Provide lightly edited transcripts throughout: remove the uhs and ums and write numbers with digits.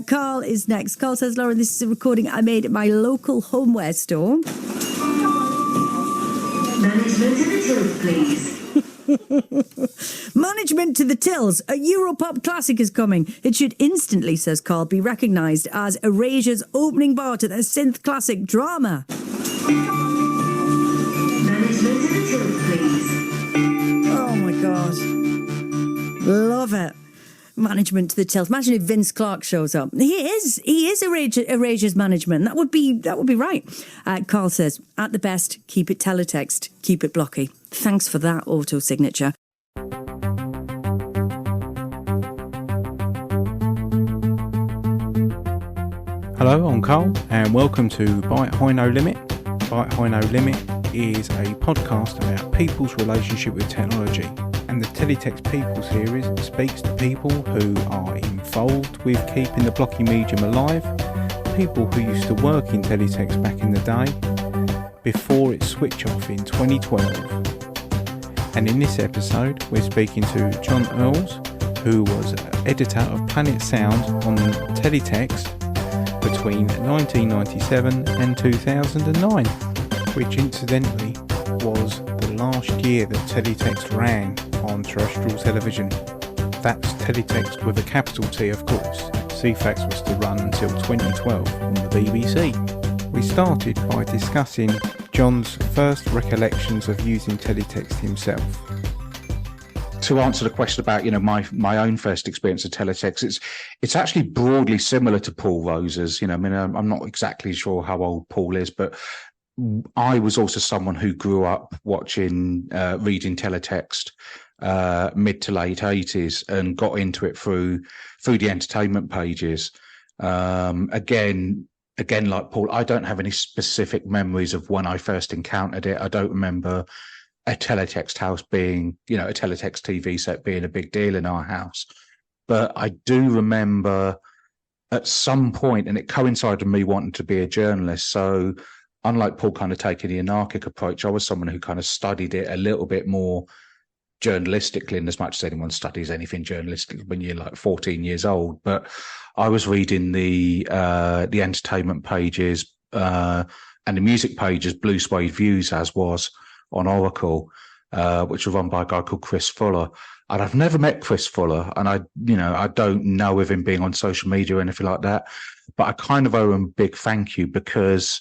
Carl is next. Carl says, Lauren, this is a recording I made at my local homeware store. Management to the tills, please. Management to the tills. A Europop classic is coming. It should instantly, says Carl, be recognised as Erasure's opening bar to their synth classic drama. Management to the tills, please. Oh my God. Love it. Management to the tills. Imagine if Vince Clarke shows up. He is Erasure's management. That would be right. Carl says, at the best, keep it teletext, keep it blocky. Thanks for that auto signature. Hello, I'm Carl, and welcome to Byte High No Limit. Byte High No Limit is a podcast about people's relationship with technology. And the Teletext People series speaks to people who are involved with keeping the blocky medium alive, people who used to work in Teletext back in the day, before its switch off in 2012. And in this episode, we're speaking to John Earls, who was editor of Planet Sound on Teletext between 1997 and 2009, which incidentally was the last year that Teletext ran on terrestrial television. That's Teletext with a capital T, of course. CFAX was to run until 2012 on the BBC. We started by discussing John's first recollections of using Teletext himself. To answer the question about, my own first experience of Teletext, it's actually broadly similar to Paul Rose's. I'm not exactly sure how old Paul is, but I was also someone who grew up watching, reading Teletext, mid to late 80s, and got into it through the entertainment pages. Again, like Paul, I don't have any specific memories of when I first encountered it. I don't remember a Teletext house being, a Teletext TV set being a big deal in our house. But I do remember at some point, and it coincided with me wanting to be a journalist. So unlike Paul kind of taking the anarchic approach, I was someone who kind of studied it a little bit more journalistically, and as much as anyone studies anything journalistic when you're like 14 years old. But I was reading the entertainment pages and the music pages, Blue Suede Views, as was on Oracle, which were run by a guy called Chris Fuller. And I've never met Chris Fuller, and I don't know of him being on social media or anything like that. But I kind of owe him a big thank you, because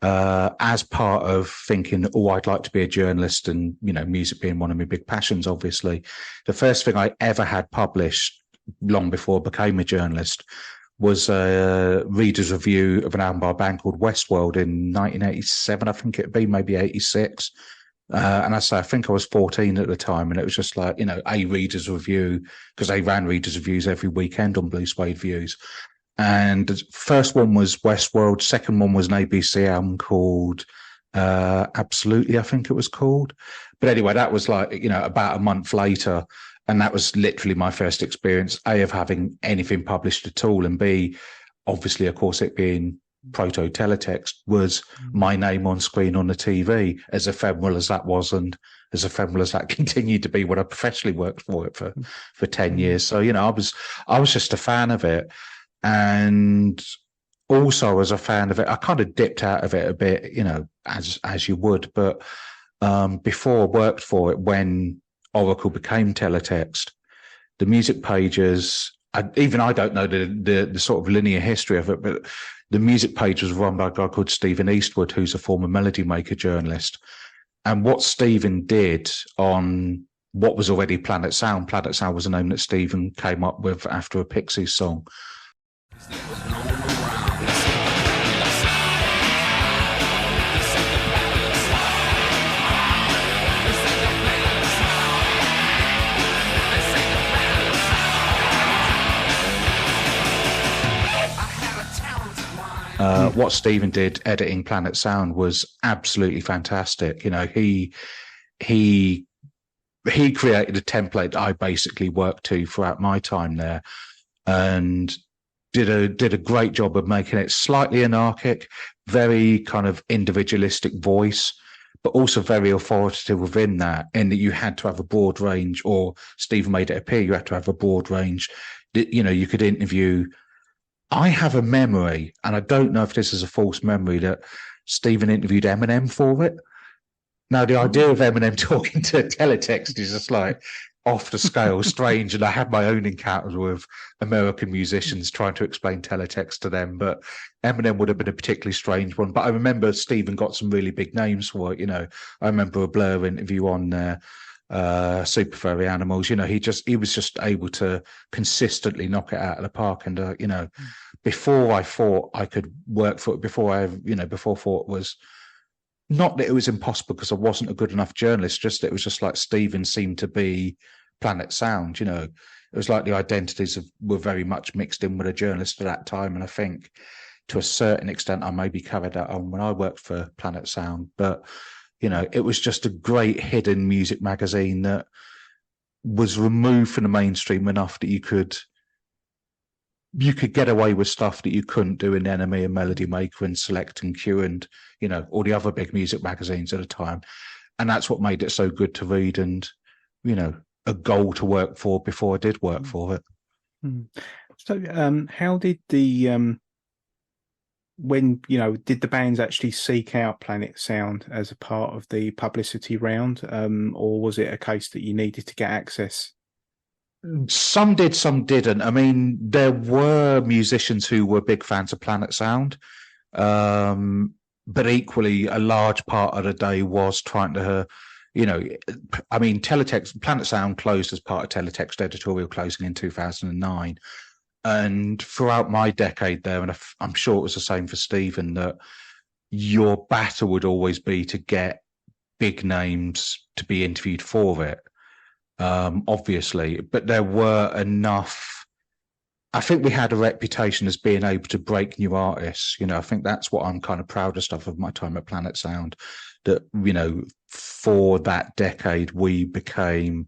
as part of thinking, I'd like to be a journalist, and, music being one of my big passions, obviously, the first thing I ever had published long before I became a journalist was a reader's review of an album by a band called Westworld in 1987, I think it'd be, maybe 86. And I think I was 14 at the time, and it was just like, a reader's review, because they ran reader's reviews every weekend on Blue Suede Views. And the first one was Westworld. Second one was an ABC album called Absolutely, I think it was called. But anyway, that was like, about a month later. And that was literally my first experience, A, of having anything published at all, and B, obviously, of course, it being proto-teletext, was my name on screen on the TV, as ephemeral as that was, and as ephemeral as that continued to be when I professionally worked for it for 10 years. So, I was just a fan of it. And also, as a fan of it, I kind of dipped out of it a bit, as you would. But before I worked for it, when Oracle became Teletext, the music pages, I don't know the sort of linear history of it, but the music page was run by a guy called Stephen Eastwood, who's a former Melody Maker journalist. And what Stephen did on what was already Planet Sound was a name that Stephen came up with after a Pixies song. What Stephen did editing Planet Sound was absolutely fantastic. He created a template that I basically worked to throughout my time there, and did a great job of making it slightly anarchic, very kind of individualistic voice, but also very authoritative within that, in that you had to have a broad range, or Stephen made it appear you had to have a broad range. You could interview I have a memory, and I don't know if this is a false memory, that Stephen interviewed Eminem for it. Now, the idea of Eminem talking to Teletext is just like off the scale, strange. And I had my own encounters with American musicians trying to explain Teletext to them, but Eminem would have been a particularly strange one. But I remember Stephen got some really big names for it. You know, I remember a Blur interview on Super Furry Animals. You know, he was just able to consistently knock it out of the park. And you know, before I thought I could work for it, before I thought it was, not that it was impossible because I wasn't a good enough journalist, just that it was just like Stephen seemed to be Planet Sound. You know, it was like the identities were very much mixed in with a journalist at that time. And I think to a certain extent, I maybe carried that on when I worked for Planet Sound. But, you know, it was just a great hidden music magazine that was removed from the mainstream enough that you could get away with stuff that you couldn't do in Enemy and Melody Maker and Select and Q and, you know, all the other big music magazines at the time. And that's what made it so good to read and, you know, a goal to work for before I did work for it. So how did the, did the bands actually seek out Planet Sound as a part of the publicity round? Or was it a case that you needed to get access? Some did, some didn't. I mean, there were musicians who were big fans of Planet Sound, but equally a large part of the day was trying to, you know, I mean, Teletext, Planet Sound closed as part of Teletext editorial closing in 2009. And throughout my decade there, and I'm sure it was the same for Stephen, that your battle would always be to get big names to be interviewed for it. Obviously, but there were enough. I think we had a reputation as being able to break new artists. You know, I think that's what I'm kind of proudest of my time at Planet Sound, that, you know, for that decade, we became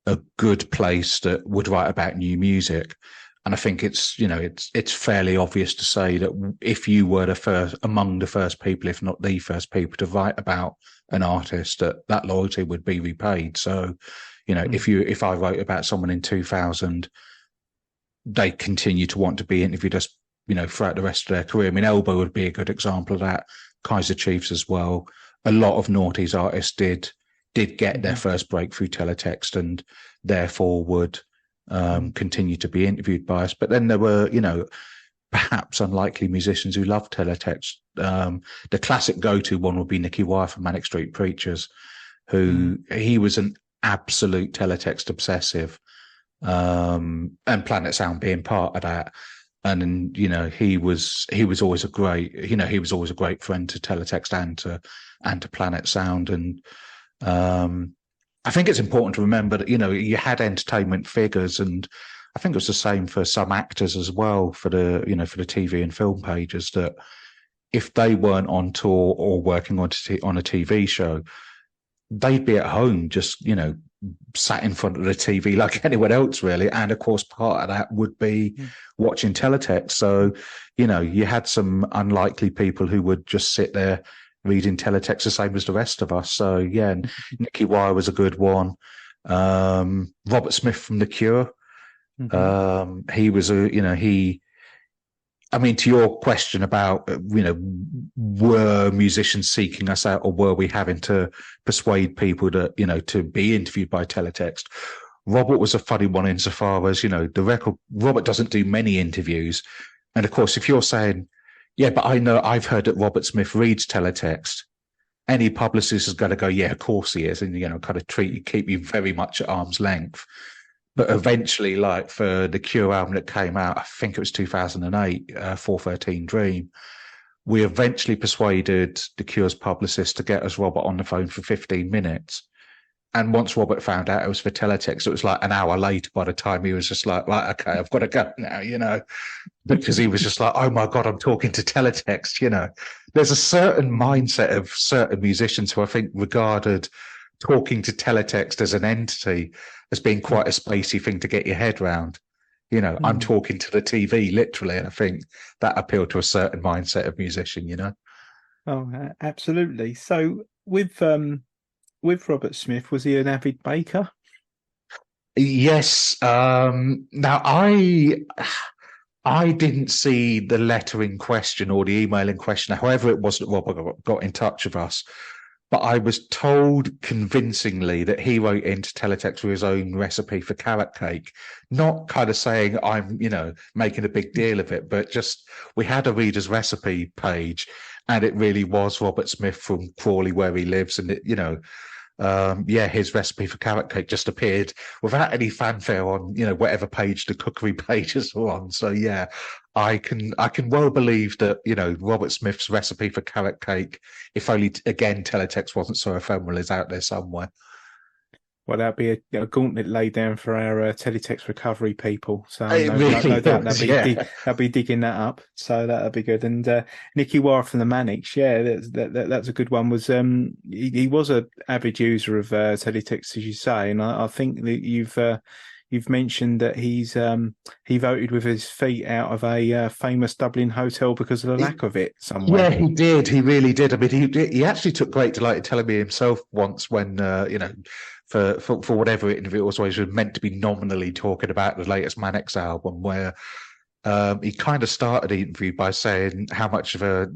a good place that would write about new music. And I think it's, you know, it's fairly obvious to say that if you were among the first people, if not the first people to write about an artist, that loyalty would be repaid. So, you know, if I wrote about someone in 2000, they continue to want to be interviewed us, you know, throughout the rest of their career. I mean, Elbow would be a good example of that. Kaiser Chiefs as well. A lot of noughties artists did get their first break through Teletext and therefore would continue to be interviewed by us. But then there were, you know, perhaps unlikely musicians who loved Teletext. The classic go-to one would be Nicky Wires from Manic Street Preachers, who he was an absolute Teletext obsessive, and Planet Sound being part of that. And you know, he was always a great friend to Teletext and to Planet Sound. And I think it's important to remember that, you know, you had entertainment figures, and I think it was the same for some actors as well, for the TV and film pages, that if they weren't on tour or working on a TV show, they'd be at home just, you know, sat in front of the TV like anyone else, really. And of course, part of that would be watching Teletext. So, you know, you had some unlikely people who would just sit there reading Teletext the same as the rest of us. So, yeah, Nicky Wire was a good one. Robert Smith from The Cure. He was I mean, to your question about, you know, were musicians seeking us out, or were we having to persuade people to, you know, to be interviewed by Teletext? Robert was a funny one insofar as, you know, Robert doesn't do many interviews. And of course, if you're saying, yeah, but I've heard that Robert Smith reads Teletext, any publicist is going to go, yeah, of course he is. And, you know, kind of keep you very much at arm's length. But eventually, like for the Cure album that came out, I think it was 2008, 413 Dream, we eventually persuaded the Cure's publicist to get us Robert on the phone for 15 minutes. And once Robert found out it was for Teletext, it was like an hour later by the time he was just like, right, okay, I've got to go now, you know, because he was just like, oh my God, I'm talking to Teletext, you know. There's a certain mindset of certain musicians who I think regarded talking to Teletext as an entity as being quite a spacey thing to get your head round. You know, I'm talking to the TV, literally, and I think that appealed to a certain mindset of musician, you know. Oh, absolutely. So with Robert Smith, was he an avid baker? Yes. Now, I I didn't see the letter in question or the email in question, however it was that Robert got in touch with us. But I was told convincingly that he wrote into Teletext with his own recipe for carrot cake, not kind of saying I'm, making a big deal of it, but just we had a reader's recipe page, and it really was Robert Smith from Crawley, where he lives, and his recipe for carrot cake just appeared without any fanfare on, whatever page the cookery pages are on. So yeah, I can well believe that, Robert Smith's recipe for carrot cake, if only again Teletext wasn't so ephemeral, is out there somewhere. Well, that'd be a gauntlet laid down for our Teletext recovery people. So no doubt they'll be digging that up. So that'll be good. And Nicky Wires from the Manics, that's a good one. Was he was an avid user of Teletext, as you say, and I think that you've mentioned that he voted with his feet out of a famous Dublin hotel because of the lack of it somewhere. Yeah, he did. He really did. I mean, he actually took great delight in telling me himself once when for whatever interview it was, where he was meant to be nominally talking about the latest Manics album, where he kind of started the interview by saying how much of a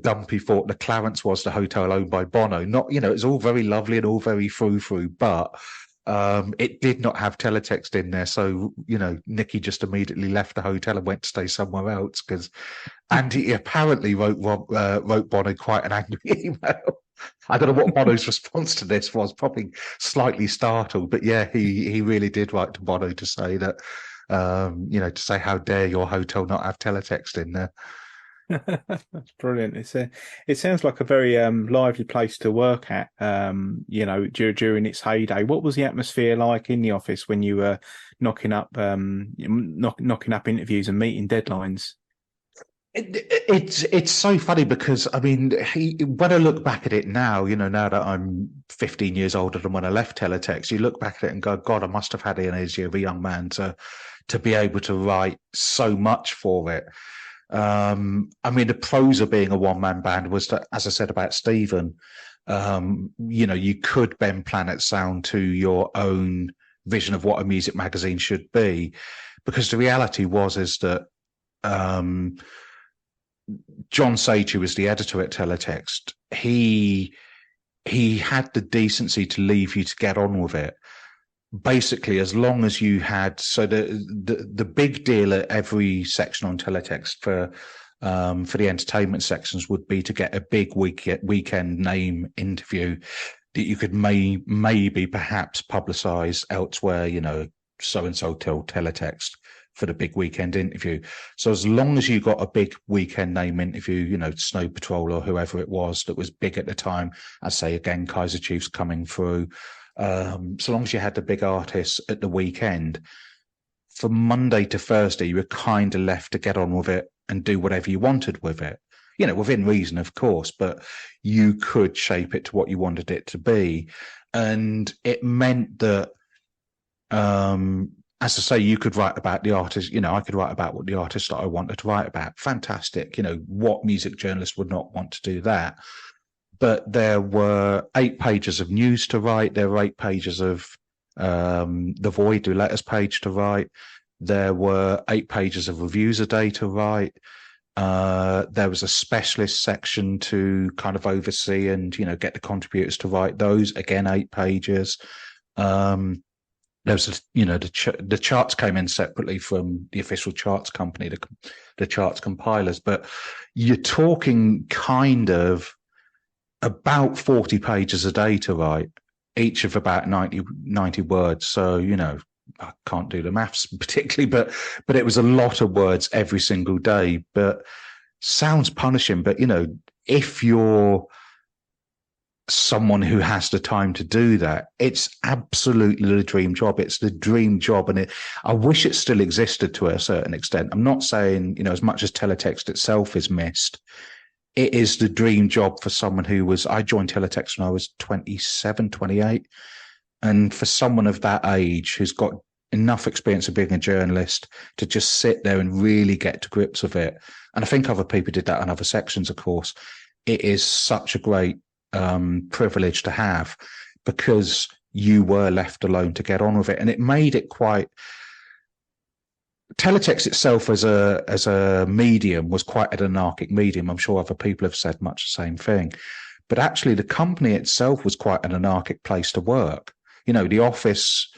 dump he thought the Clarence was, the hotel owned by Bono. Not, it's all very lovely and all very frou-frou, but it did not have Teletext in there. So, Nicky just immediately left the hotel and went to stay somewhere else and he apparently wrote Bono quite an angry email. I don't know what Bono's response to this was, probably slightly startled, but yeah, he really did write to Bono to say that, to say how dare your hotel not have Teletext in there. That's brilliant. It sounds like a very lively place to work at. During its heyday. What was the atmosphere like in the office when you were knocking up interviews and meeting deadlines? It's so funny because I mean, when I look back at it now, now that I'm 15 years older than when I left Teletext, you look back at it and go, God, I must have had the energy of a young man to be able to write so much for it. I mean, the pros of being a one-man band was that, as I said about Stephen, you could bend Planet Sound to your own vision of what a music magazine should be, because the reality is that John Sage, who was the editor at Teletext, he had the decency to leave you to get on with it. Basically, as long as you had, so the big deal at every section on Teletext for the entertainment sections would be to get a big weekend name interview that you could maybe perhaps publicise elsewhere, so and so till Teletext for the big weekend interview. So as long as you got a big weekend name interview, Snow Patrol or whoever it was that was big at the time, I say again, Kaiser Chiefs coming through. So long as you had the big artists at the weekend, from Monday to Thursday, you were kind of left to get on with it and do whatever you wanted with it, within reason, of course, but you could shape it to what you wanted it to be. And it meant that, as I say, you could write about the artist, I could write about what the artist that I wanted to write about. Fantastic. What music journalist would not want to do that? But there were 8 pages of news to write. There were 8 pages of the Void, the letters page to write. There were 8 pages of reviews a day to write. There was a specialist section to kind of oversee and, get the contributors to write those. Again, 8 pages. There was, the charts came in separately from the official charts company, the charts compilers. But you're talking kind of about 40 pages a day to write, each of about 90 words. So, I can't do the maths particularly, but it was a lot of words every single day. But sounds punishing, but, if you're someone who has the time to do that, it's absolutely the dream job. It's the dream job. And I wish it still existed to a certain extent. I'm not saying, as much as Teletext itself is missed, it is the dream job for someone I joined Teletext when I was 27, 28. And for someone of that age who's got enough experience of being a journalist to just sit there and really get to grips with it. And I think other people did that on other sections, of course. It is such a great privilege to have, because you were left alone to get on with it. And it made it quite, Teletext itself as a medium was quite an anarchic medium. I'm sure other people have said much the same thing. But actually, the company itself was quite an anarchic place to work. You know, the office,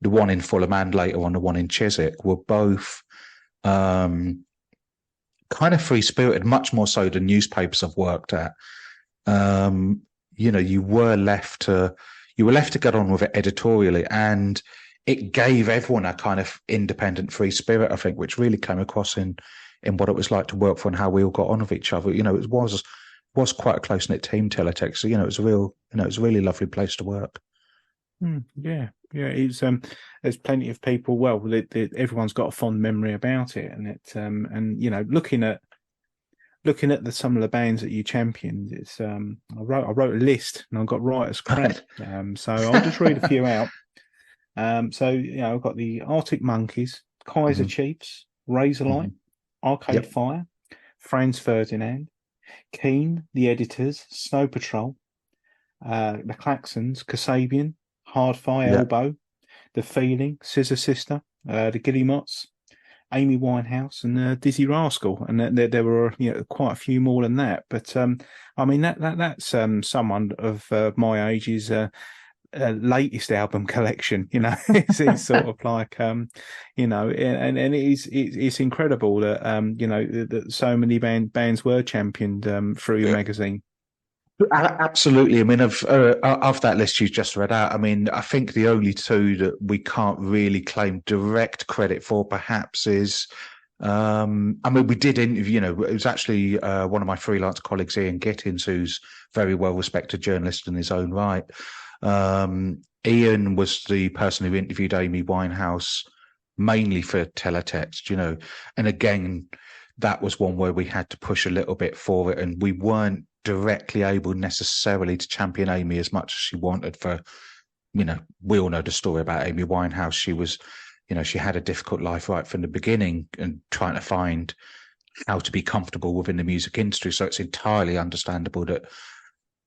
the one in Fulham and later on the one in Chiswick, were both kind of free-spirited, much more so than newspapers I've worked at. You know, you were left to get on with it editorially, and it gave everyone a kind of independent free spirit, I think, which really came across in what it was like to work for and how we all got on with each other. You know, it was quite a close-knit team, Teletext. So, you know, it was a really lovely place to work. Yeah. It's there's plenty of people. Well, everyone's got a fond memory about it, and and you know, looking at some of the bands that you championed, it's I wrote a list and I got writer's cramp. So I'll just read a few out. So you know, I've got the Artic Monkeys, Kaiser Chiefs, Razorlight, Arcade Fire, Franz Ferdinand, Keane, the Editors, Snow Patrol, the Klaxons, Kasabian, Hardfire, Elbow, The Feeling, Scissor Sister, the Guillemots, Amy Winehouse, and Dizzee Rascal, and there were quite a few more than that. But I mean that's someone of my age's latest album collection. You know, it's sort of like you know, and it's incredible that that so many bands were championed through your magazine. Absolutely. I mean, of that list you just read out, I mean, I think the only two that we can't really claim direct credit for, perhaps, is I mean, we did interview. You know, it was actually one of my freelance colleagues, Ian Gittins, who's a very well-respected journalist in his own right. Ian was the person who interviewed Amy Winehouse mainly for Teletext, you know, and again, that was one where we had to push a little bit for it, and we weren't directly able necessarily to champion Amy as much as she wanted for, you know, we all know the story about Amy Winehouse. She was, you know, she had a difficult life right from the beginning and trying to find how to be comfortable within the music industry. So it's entirely understandable that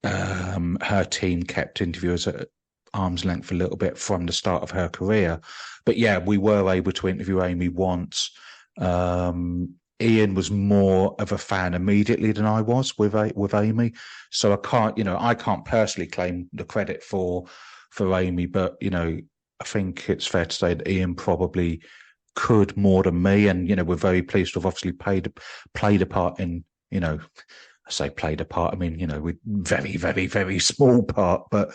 her team kept interviewers at arm's length a little bit from the start of her career. But yeah, we were able to interview Amy once. Ian was more of a fan immediately than I was with Amy, so I can't personally claim the credit for Amy, but you know, I think it's fair to say that Ian probably could more than me, and you know, we're very pleased to have obviously played a part in, you know, I say played a part, I mean, you know, with very, very, very small part, but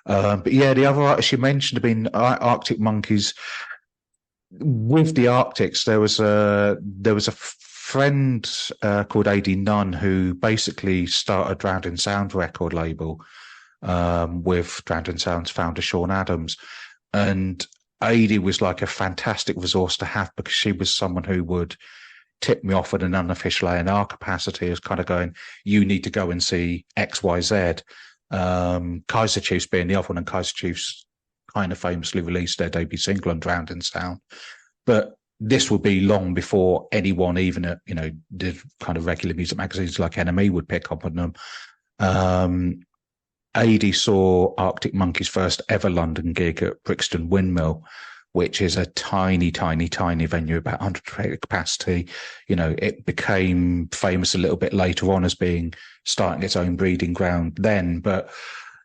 yeah, the other artists you mentioned have been Arctic Monkeys. With the Arctics, there was a friend called AD Nunn who basically started Drowned in Sound record label with Drowned in Sound's founder Sean Adams, and AD was like a fantastic resource to have because she was someone who would tip me off at an unofficial A&R capacity as kind of going, you need to go and see XYZ. Kaiser Chiefs being the other one, and Kaiser Chiefs kind of famously released their debut single on Drowned in Sound. But this would be long before anyone, even at, you know, the kind of regular music magazines like NME, would pick up on them. AD saw Arctic Monkeys' first ever London gig at Brixton Windmill, which is a tiny, tiny, tiny venue, about 100 capacity. You know, it became famous a little bit later on as starting its own breeding ground then, but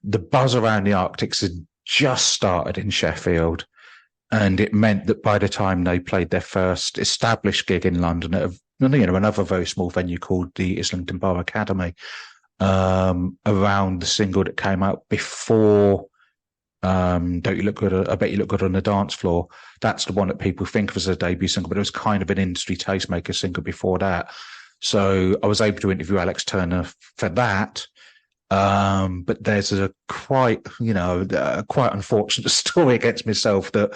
the buzz around the Arctics had just started in Sheffield, and it meant that by the time they played their first established gig in London at another very small venue called the Islington Bar Academy, around the single that came out before Don't You Look Good, I Bet You Look Good on the Dance Floor, that's the one that people think of as a debut single, but it was kind of an industry tastemaker single before that. So I was able to interview Alex Turner for that. But there's a quite unfortunate story against myself that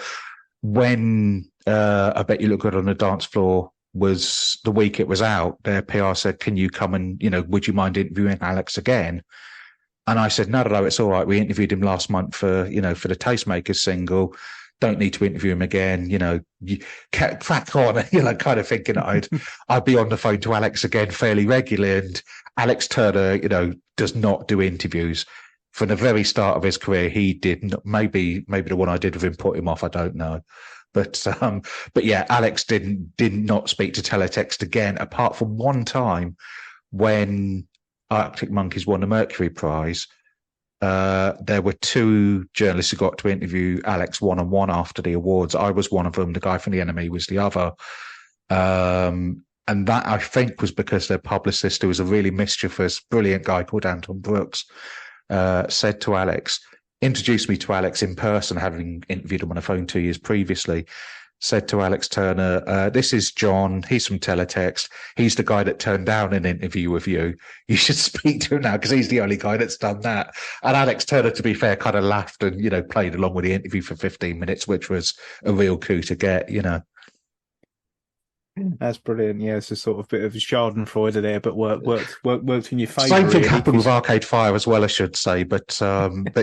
when I Bet You Look Good on the Dance Floor was the week it was out, their PR said, can you come and, you know, would you mind interviewing Alex again? And I said, no, it's all right. We interviewed him last month for the Tastemakers single. Don't need to interview him again. You know, you crack on, you know, kind of thinking I'd be on the phone to Alex again fairly regularly. And Alex Turner, you know, does not do interviews. From the very start of his career, he did not, maybe the one I did with him put him off, I don't know. But yeah, Alex did not speak to Teletext again, apart from one time when Arctic Monkeys won the Mercury Prize. There were two journalists who got to interview Alex one-on-one after the awards. I was one of them. The guy from The Enemy was the other. And that, I think, was because their publicist, who was a really mischievous, brilliant guy called Anton Brooks, said to Alex, introduced me to Alex in person, having interviewed him on the phone 2 years previously, said to Alex Turner, this is John. He's from Teletext. He's the guy that turned down an interview with you. You should speak to him now because he's the only guy that's done that. And Alex Turner, to be fair, kind of laughed and, played along with the interview for 15 minutes, which was a real coup to get, That's brilliant. Yeah, it's a sort of bit of Schadenfreude there, but worked in your favour. Same thing happened with Arcade Fire as well, I should say. But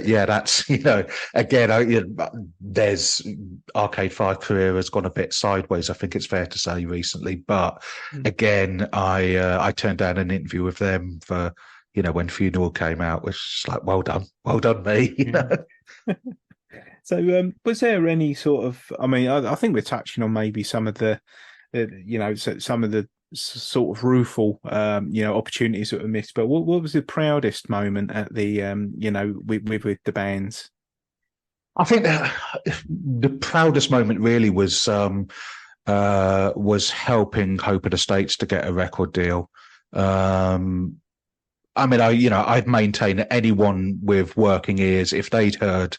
yeah, that's again, there's Arcade Fire career has gone a bit sideways. I think it's fair to say recently. But again, I turned down an interview with them for when Funeral came out, which is like, well done me. So, was there any sort of? I mean, I think we're touching on maybe some of the. Some of the sort of rueful, opportunities that were missed. But what was the proudest moment at the, with the bands? I think the proudest moment really was helping Hope of the States to get a record deal. I mean, I'd maintain that anyone with working ears, if they'd heard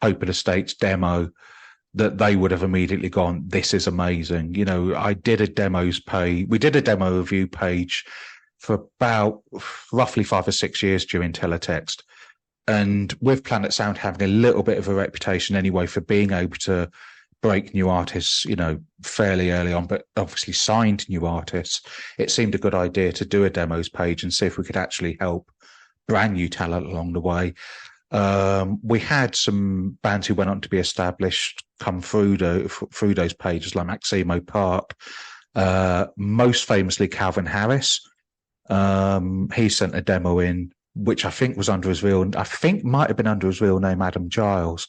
Hope of the States demo, that they would have immediately gone, this is amazing. I did a demos page. We did a demo review page for about roughly 5 or 6 years during Teletext. And with Planet Sound having a little bit of a reputation anyway for being able to break new artists, fairly early on, but obviously signed new artists, it seemed a good idea to do a demos page and see if we could actually help brand new talent along the way. We had some bands who went on to be established come through those pages, like Maximo Park, most famously Calvin Harris. He sent a demo in, which I think was might have been under his real name, Adam Giles,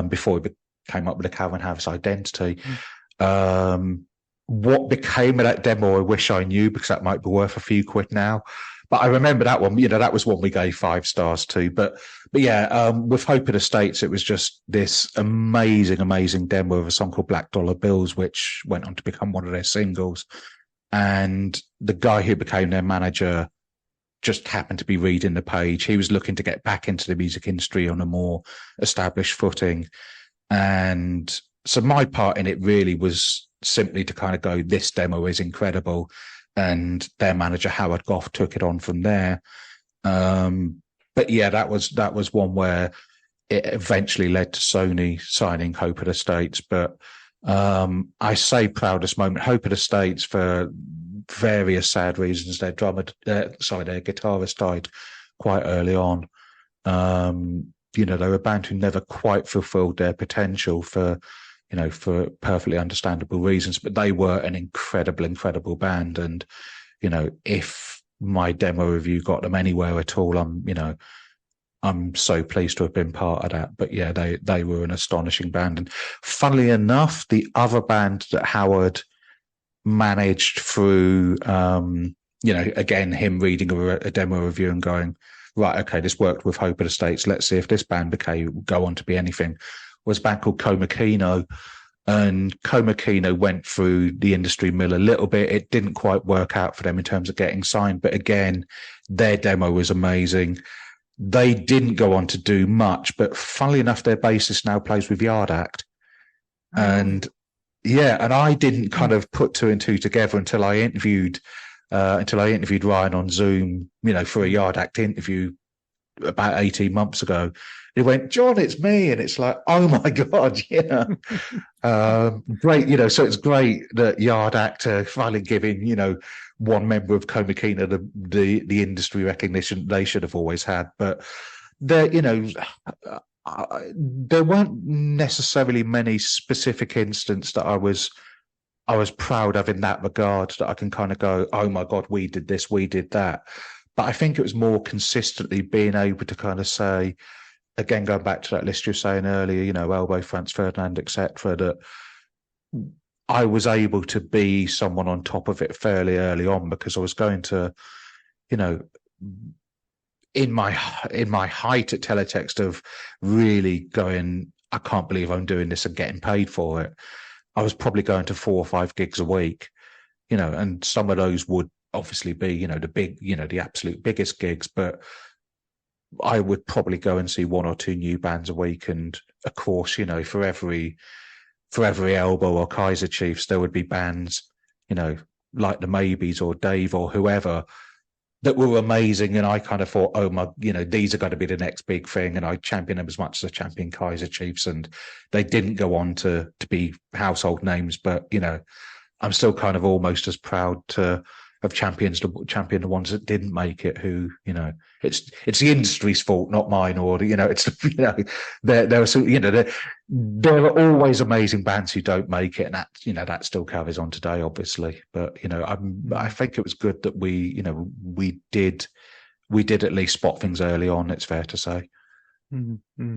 before he came up with the Calvin Harris identity. What became of that demo, I wish I knew, because that might be worth a few quid now. But I remember that one, that was one we gave 5 stars to. But yeah, with Hope of the States, it was just this amazing, amazing demo of a song called Black Dollar Bills, which went on to become one of their singles. And the guy who became their manager just happened to be reading the page. He was looking to get back into the music industry on a more established footing. And so my part in it really was simply to kind of go, this demo is incredible. And their manager, Howard Goff, took it on from there. But yeah, that was one where it eventually led to Sony signing Hope of the States. But I say proudest moment, Hope of the States, for various sad reasons. Their guitarist died quite early on. They were a band who never quite fulfilled their potential for perfectly understandable reasons, but they were an incredible band. And, if my demo review got them anywhere at all, I'm so pleased to have been part of that. But yeah, they were an astonishing band. And funnily enough, the other band that Howard managed through, again, him reading a demo review and going, right, okay, this worked with Hope of the States. Let's see if this band go on to be anything, was a band called Komakino. And Komakino went through the industry mill a little bit. It didn't quite work out for them in terms of getting signed. But again, their demo was amazing. They didn't go on to do much, but funnily enough, their bassist now plays with Yard Act. Oh. And yeah, and I didn't kind of put 2 and 2 together until I interviewed Ryan on Zoom, for a Yard Act interview about 18 months ago. He went, John, it's me. And it's like, oh my God, yeah. Great, so it's great that Yard Act finally giving, one member of Komakina the industry recognition they should have always had. But there weren't necessarily many specific instances that I was proud of in that regard, that I can kind of go, oh my God, we did this, we did that. But I think it was more consistently being able to kind of say, again, going back to that list you were saying earlier, Elbow, Franz Ferdinand, etc., that I was able to be someone on top of it fairly early on, because I was going to, you know, in my height at Teletext of really going, I can't believe I'm doing this and getting paid for it. I was probably going to 4 or 5 gigs a week, you know, and some of those would obviously be, you know, the big, you know, the absolute biggest gigs, but I would probably go and see 1 or 2 new bands a week. And of course, you know, for every Elbow or Kaiser Chiefs, there would be bands, you know, like the Maybes or Dave or whoever, that were amazing. And I kind of thought, oh my, you know, these are going to be the next big thing. And I championed them as much as I championed Kaiser Chiefs. And they didn't go on to be household names, but, you know, I'm still kind of almost as proud to have championed the ones that didn't make it, who, you know, it's the industry's fault, not mine, or, you know, it's, you know, there are some, you know, there are always amazing bands who don't make it, and that, you know, that still carries on today, obviously. But, you know, I think it was good that we did at least spot things early on, it's fair to say. Mm-hmm.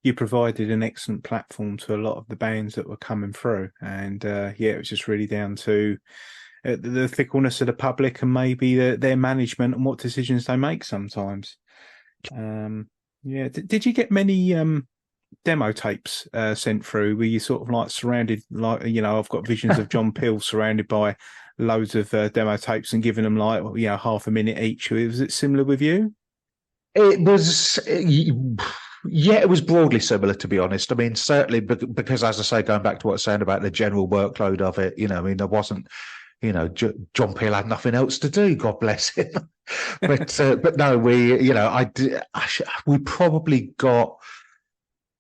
You provided an excellent platform to a lot of the bands that were coming through, and it was just really down to the fickleness of the public and maybe their management and what decisions they make sometimes. Did you get many demo tapes sent through? Were you sort of like surrounded, like, you know, I've got visions of John Peel surrounded by loads of demo tapes and giving them, like, you know, half a minute each? Was it similar with you? It was, yeah, it was broadly similar, to be honest. I mean, certainly because, as I say, going back to what I was saying about the general workload of it, you know, I mean, there wasn't, you know, John Peel had nothing else to do, God bless him. But no, we probably got,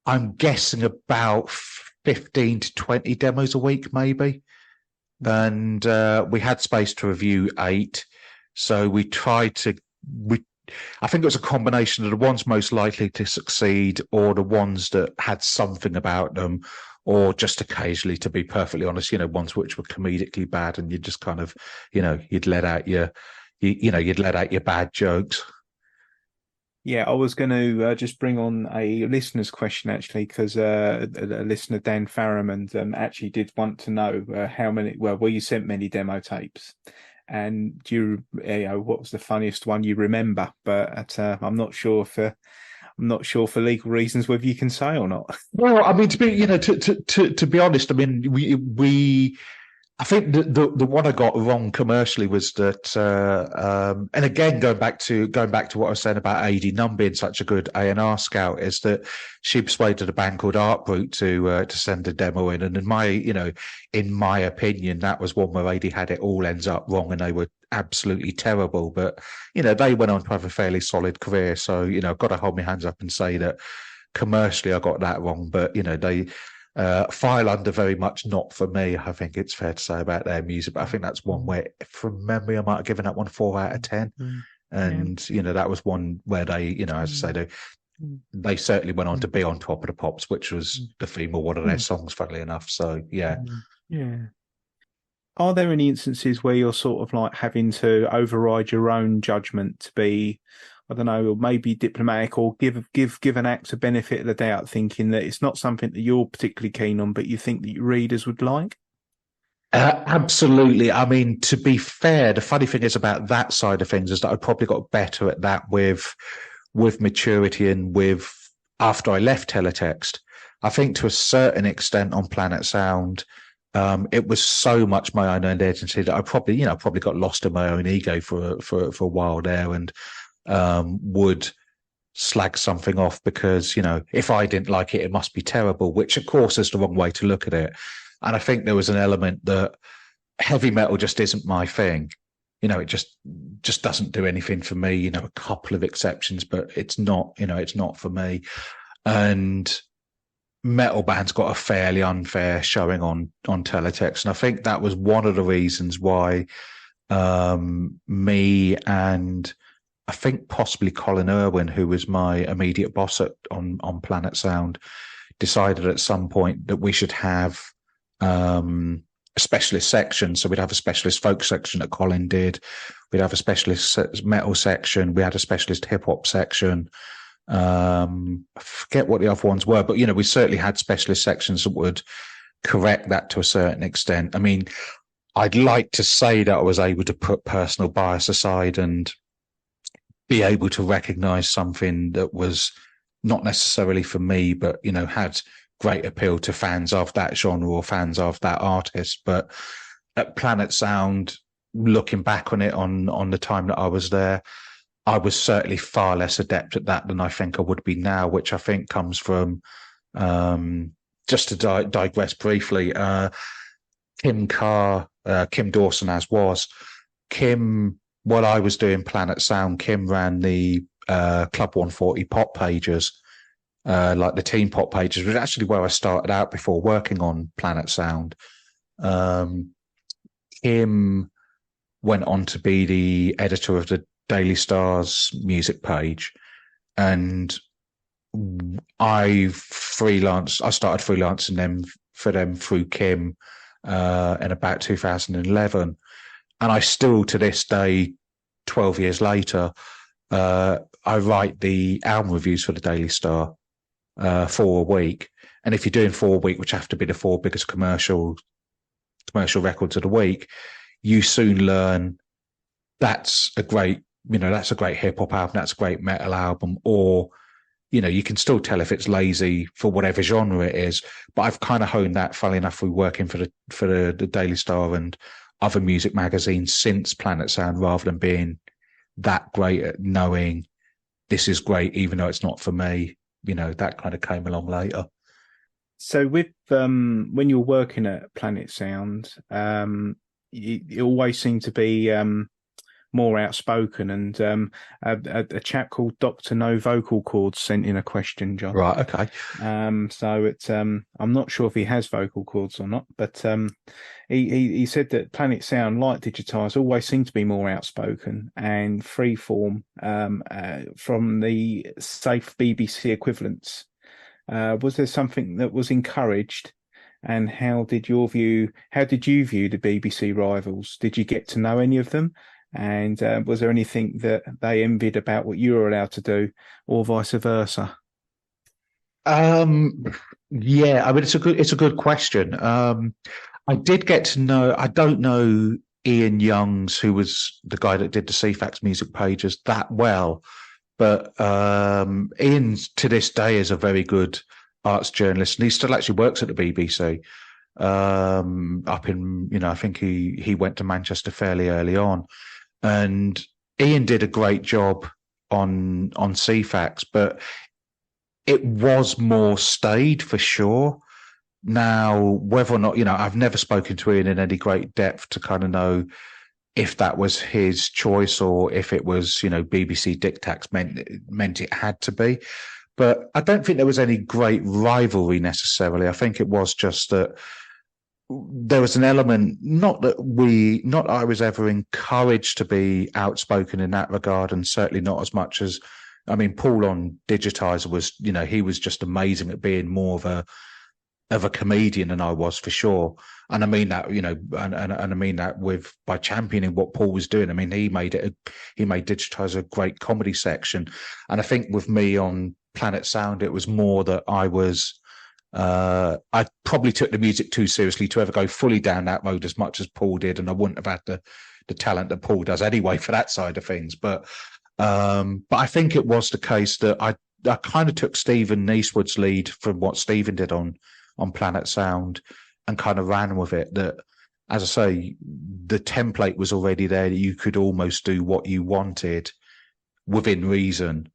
I'm guessing, about 15 to 20 demos a week, maybe. And we had space to review 8. So we tried to, I think it was a combination of the ones most likely to succeed, or the ones that had something about them, or just occasionally, to be perfectly honest, you know, ones which were comedically bad, and you just kind of, you know, you'd let out your bad jokes. Yeah, I was going to just bring on a listener's question, actually, because a listener, Dan Farrimond, actually did want to know how many. Well, you sent many demo tapes, and do you know, what was the funniest one you remember? But I'm not sure for legal reasons whether you can say or not. Well, I mean, to be honest, I mean, I think the one I got wrong commercially was that, and again, going back to what I was saying about AD Nunn being such a good A&R scout, is that she persuaded a band called Art Brute to send a demo in, and in my opinion, that was one where AD had it all ends up wrong, and they were absolutely terrible. But, you know, they went on to have a fairly solid career, so, you know, I've got to hold my hands up and say that commercially I got that wrong. But, you know, they file under very much not for me, I think it's fair to say, about their music. But I think that's one where, from memory, I might have given that one 4 out of 10. And, you know, that was one where they, you know, as I say, they certainly went on to be on Top of the Pops, which was the theme of one of their songs, funnily enough. So, yeah. Yeah. Are there any instances where you're sort of like having to override your own judgment to be, I don't know, or maybe diplomatic, or give an act a benefit of the doubt, thinking that it's not something that you're particularly keen on, but you think that your readers would like? Absolutely. I mean, to be fair, the funny thing is about that side of things is that I probably got better at that with maturity and with after I left Teletext. I think to a certain extent on Planet Sound, it was so much my own agency that I probably got lost in my own ego for a while there, and would slag something off because, you know, if I didn't like it, it must be terrible, which of course is the wrong way to look at it. And I think there was an element that heavy metal just isn't my thing. You know, it just doesn't do anything for me. You know, a couple of exceptions, but it's not for me. And metal bands got a fairly unfair showing on Teletext. And I think that was one of the reasons why me and I think possibly Colin Irwin, who was my immediate boss on Planet Sound, decided at some point that we should have a specialist section. So we'd have a specialist folk section that Colin did. We'd have a specialist metal section. We had a specialist hip hop section. I forget what the other ones were, but, you know, we certainly had specialist sections that would correct that to a certain extent. I mean, I'd like to say that I was able to put personal bias aside and be able to recognize something that was not necessarily for me, but, you know, had great appeal to fans of that genre or fans of that artist. But at Planet Sound, looking back on it on the time that I was there, I was certainly far less adept at that than I think I would be now, which I think comes from, just to digress briefly, Kim Carr, Kim Dawson as was. Kim, while I was doing Planet Sound, Kim ran the Club 140 pop pages, like the teen pop pages, which is actually where I started out before working on Planet Sound. Kim went on to be the editor of the Daily Star's music page, and I started freelancing for them through Kim in about 2011, and I still to this day, 12 years later, I write the album reviews for the Daily Star, 4 a week. And if you're doing 4 a week, which have to be the 4 biggest commercial records of the week, you soon learn that's a great hip hop album, that's a great metal album, or, you know, you can still tell if it's lazy for whatever genre it is. But I've kind of honed that, funnily enough, through working for the Daily Star and other music magazines since Planet Sound, rather than being that great at knowing this is great, even though it's not for me. You know, that kind of came along later. So with when you're working at Planet Sound, you always seem to be more outspoken, and a chap called Dr. No Vocal Cords sent in a question, John. Right, okay. So it's I'm not sure if he has vocal cords or not, but he said that Planet Sound, like Digitize, always seem to be more outspoken and freeform from the safe BBC equivalents. Was there something that was encouraged? And how did you view the BBC rivals? Did you get to know any of them? And was there anything that they envied about what you were allowed to do, or vice versa? Yeah, I mean, it's a good question. I did get to know. I don't know Ian Youngs, who was the guy that did the CFAX music pages, that well, but Ian to this day is a very good arts journalist, and he still actually works at the BBC. Up in, you know, I think he went to Manchester fairly early on, and Ian did a great job on CFAX, but it was more stayed for sure. Now, whether or not, you know, I've never spoken to Ian in any great depth to kind of know if that was his choice or if it was, you know, BBC dictates meant it had to be. But I don't think there was any great rivalry necessarily. I think it was just that there was an element, not that I was ever encouraged to be outspoken in that regard, and certainly not as much as, I mean, Paul on Digitizer was, you know, he was just amazing at being more of a comedian than I was, for sure. And I mean that, you know, and I mean that by championing what Paul was doing. I mean, he made Digitizer a great comedy section. And I think with me on Planet Sound, it was more that I probably took the music too seriously to ever go fully down that road as much as Paul did, and I wouldn't have had the talent that Paul does anyway for that side of things. But I think it was the case that I kind of took Stephen Eastwood's lead from what Stephen did on Planet Sound and kind of ran with it. That, as I say, the template was already there, that you could almost do what you wanted within reason.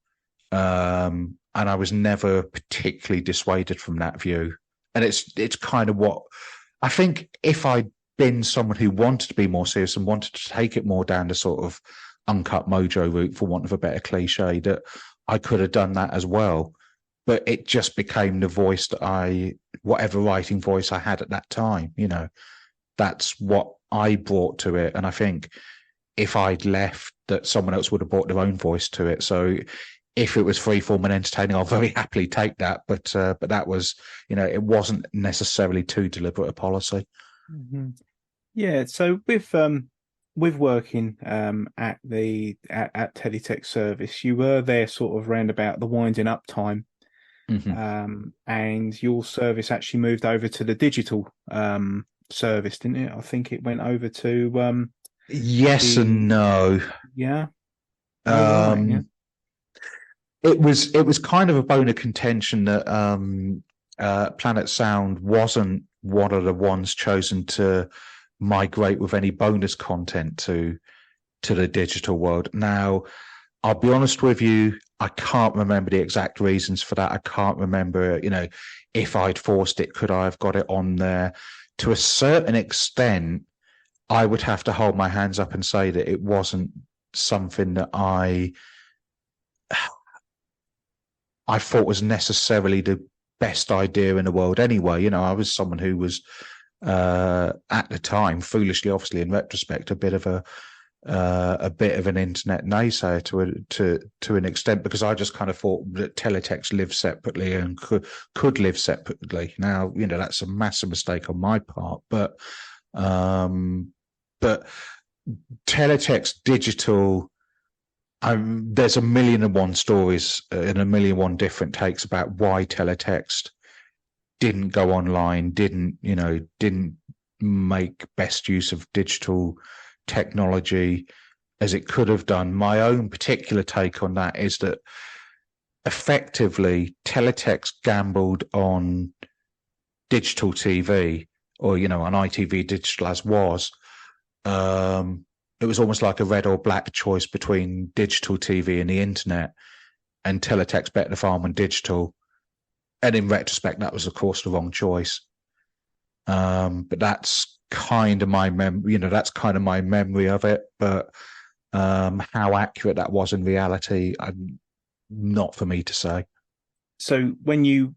And I was never particularly dissuaded from that view. And it's kind of what I think, if I'd been someone who wanted to be more serious and wanted to take it more down the sort of uncut mojo route, for want of a better cliche, that I could have done that as well. But it just became the voice that whatever writing voice I had at that time, you know, that's what I brought to it. And I think if I'd left, that someone else would have brought their own voice to it. So if it was freeform and entertaining, I'll very happily take that. But that was, you know, it wasn't necessarily too deliberate a policy. Mm-hmm. Yeah. So with working at Teletext service, you were there sort of round about the winding up time. and your service actually moved over to the digital service, didn't it? I think it went over to yes and no. Yeah. Yeah. It was kind of a bone of contention that Planet Sound wasn't one of the ones chosen to migrate with any bonus content to the digital world. Now, I'll be honest with you, I can't remember the exact reasons for that. I can't remember, if I'd forced it, could I have got it on there? To a certain extent, I would have to hold my hands up and say that it wasn't something that I thought was necessarily the best idea in the world anyway. I was someone who was, at the time, foolishly, obviously, in retrospect, a bit of an internet naysayer to an extent, because I just kind of thought that Teletext lived separately and could live separately. Now, that's a massive mistake on my part, but Teletext digital, there's 1,000,001 stories and 1,000,001 different takes about why Teletext didn't go online, didn't make best use of digital technology as it could have done. My own particular take on that is that effectively Teletext gambled on digital TV, or on ITV digital as was. It was almost like a red or black choice between digital TV and the internet, and Teletext bet the farm on digital. And in retrospect, that was, of course, the wrong choice. But that's kind of my that's kind of my memory of it. But how accurate that was in reality, not for me to say. So when you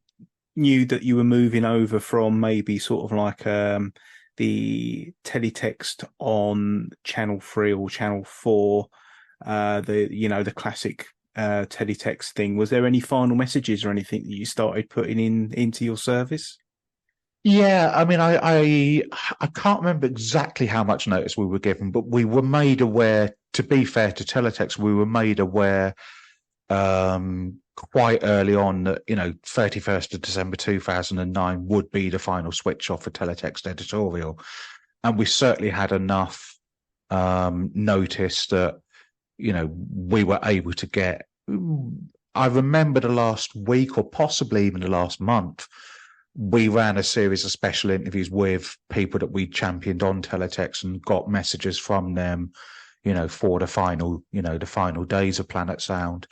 knew that you were moving over from maybe sort of like the teletext on Channel 3 or Channel 4, the classic teletext thing, was there any final messages or anything that you started putting into your service? Yeah, I mean, I can't remember exactly how much notice we were given, but we were made aware, to be fair to Teletext, we were made aware quite early on that, 31st of December 2009 would be the final switch off for Teletext editorial. And we certainly had enough notice that, we were able to get, I remember the last week or possibly even the last month, we ran a series of special interviews with people that we championed on Teletext and got messages from them, for the final days of Planet Sound.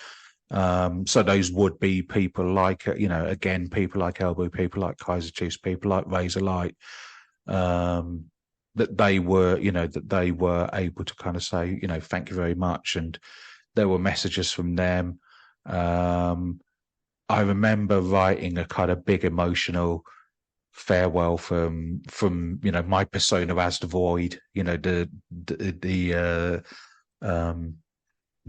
So those would be people like, again, people like Elbow, people like Kaiser Chiefs, people like Razorlight, that they were able to kind of say, thank you very much. And there were messages from them. I remember writing a kind of big emotional farewell from my persona as the Void, the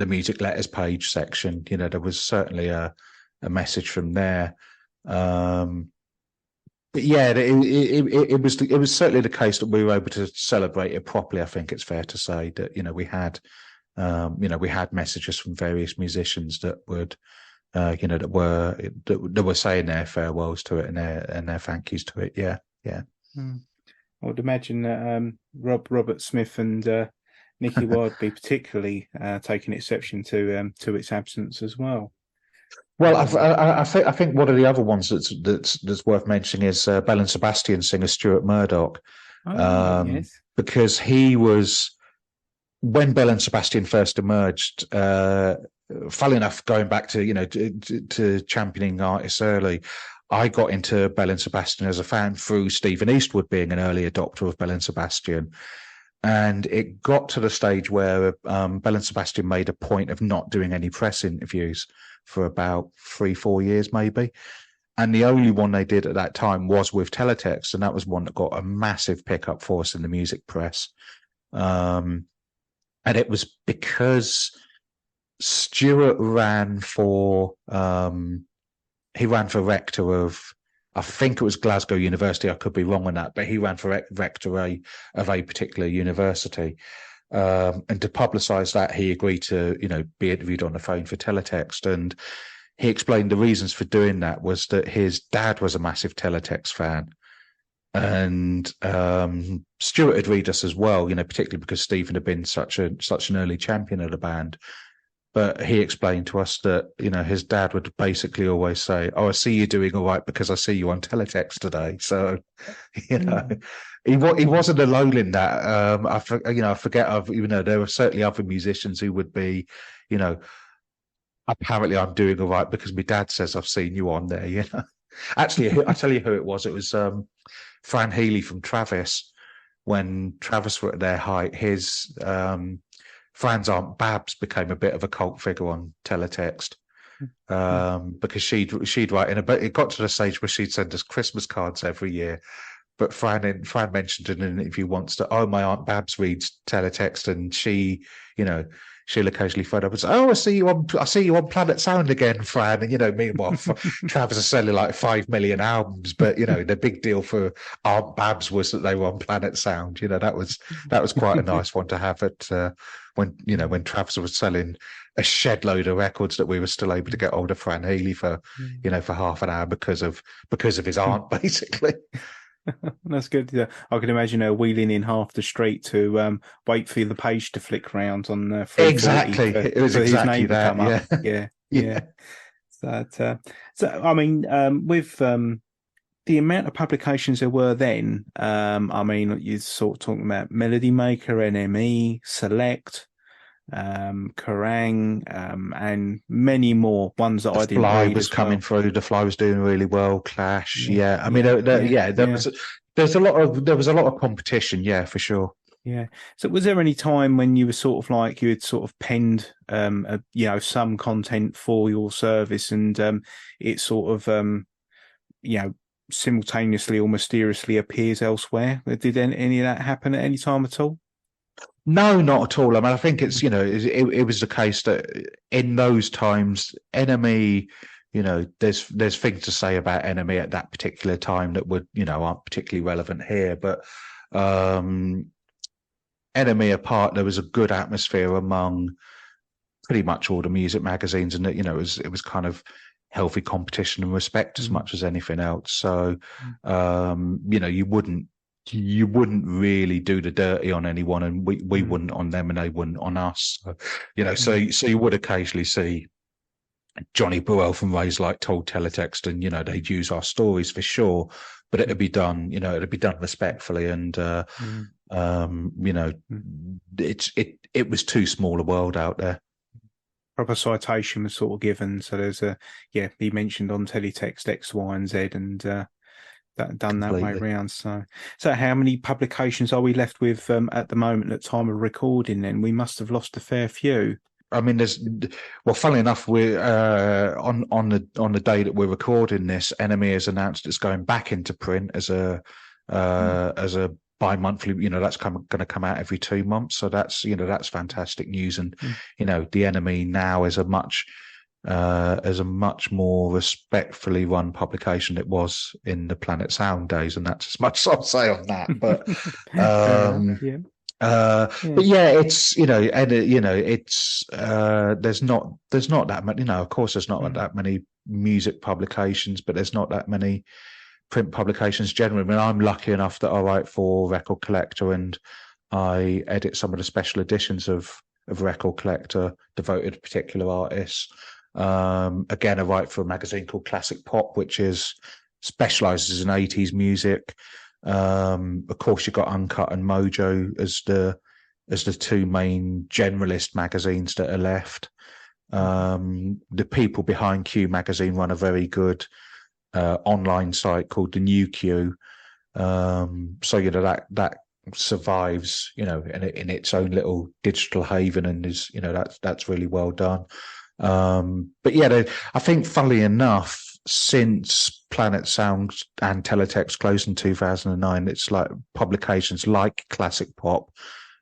music letters page section. There was certainly a message from there. But yeah, it was certainly the case that we were able to celebrate it properly. I think it's fair to say that we had messages from various musicians that would that were saying their farewells to it and their thank yous to it. Yeah. I would imagine that Robert Smith and Nicky Wires be particularly taking exception to its absence as well. Well, I think one of the other ones that's worth mentioning is Bell and Sebastian singer Stuart Murdoch, yes, because he was, when Bell and Sebastian first emerged. Funnily enough, going back to championing artists early, I got into Bell and Sebastian as a fan through Stephen Eastwood being an early adopter of Bell and Sebastian. And it got to the stage where Bell and Sebastian made a point of not doing any press interviews for about 3-4 years, maybe. And the only one they did at that time was with Teletext. And that was one that got a massive pickup for us in the music press. And it was because Stuart ran for rector of, I think it was Glasgow University. I could be wrong on that, but he ran for rector of a particular university. And to publicise that, he agreed to, be interviewed on the phone for Teletext. And he explained the reasons for doing that was that his dad was a massive Teletext fan. And Stuart had read us as well, you know, particularly because Stephen had been such an early champion of the band. But he explained to us that, you know, his dad would basically always say, "Oh, I see you doing all right because I see you on Teletext today." So, you know, he wasn't alone in that. I forget even though there were certainly other musicians who would be, you know, apparently I'm doing all right because my dad says I've seen you on there. You know, actually, I tell you who it was. It was Fran Healy from Travis. When Travis were at their height, his Fran's aunt Babs became a bit of a cult figure on Teletext because she'd write in it got to the stage where she'd send us Christmas cards every year. But Fran mentioned in an interview once that, oh, my aunt Babs reads Teletext, and she, you know, she'll occasionally phone up and say, "Oh, I see you on Planet Sound again, Fran." And, you know, meanwhile, Travis is selling like 5 million albums. But, you know, the big deal for Aunt Babs was that they were on Planet Sound. You know, that was quite a nice one to have at when Travis was selling a shed load of records that we were still able to get hold of Fran Healy for, you know, for half an hour because of his aunt, basically. That's good. Yeah. I can imagine her wheeling in half the street to wait for the page to flick round on exactly. It was exactly that. Come up. Yeah. So I mean, with the amount of publications there were then, I mean, you're sort of talking about Melody Maker, NME, Select, Kerrang, and many more ones that I didn't read. The Fly was coming through. The Fly was doing really well. Clash, I mean, there was a lot of competition. Yeah, for sure. Yeah. So, was there any time when you were sort of like you had sort of penned, some content for your service, and it sort of, simultaneously or mysteriously appears elsewhere? Did any of that happen at any time at all? No, not at all. I mean, I think it's, you know, it was the case that in those times, NME, you know, there's things to say about NME at that particular time that would, you know, aren't particularly relevant here. But NME apart, there was a good atmosphere among pretty much all the music magazines, and that, you know, it was kind of healthy competition and respect as much as anything else. So, you know, you wouldn't really do the dirty on anyone, and we wouldn't on them, and they wouldn't on us. So, you know, so you would occasionally see Johnny Burrell from Razorlight told Teletext, and, you know, they'd use our stories for sure, but it'd be done, you know, it'd be done respectfully, and you know, it was too small a world out there. Proper citation was sort of given, so there's he mentioned on Teletext X, Y, and Z, and that done that way around. So how many publications are we left with at the moment at time of recording? Then we must have lost a fair few. I mean, funnily enough, we're on the day that we're recording this, NME has announced it's going back into print as a bi-monthly. You know, that's going to come out every 2 months. So that's, you know, that's fantastic news. And you know, the NME now is a much more respectfully run publication than it was in the Planet Sound days, and that's as much as I'll say on that. But but yeah, it's, you know, and you know, it's there's not that many, you know, of course there's not that many music publications, but there's not that many print publications generally. I mean, I'm lucky enough that I write for Record Collector, and I edit some of the special editions of Record Collector devoted to particular artists. Again, I write for a magazine called Classic Pop, which specializes in 80s music. Of course, you've got Uncut and Mojo as the two main generalist magazines that are left. The people behind Q Magazine run a very good online site called the New Q. So, you know, that survives, you know, in its own little digital haven, and is, you know, that's really well done. But yeah, I think, funnily enough, since Planet Sound and Teletext closed in 2009, it's like publications like Classic Pop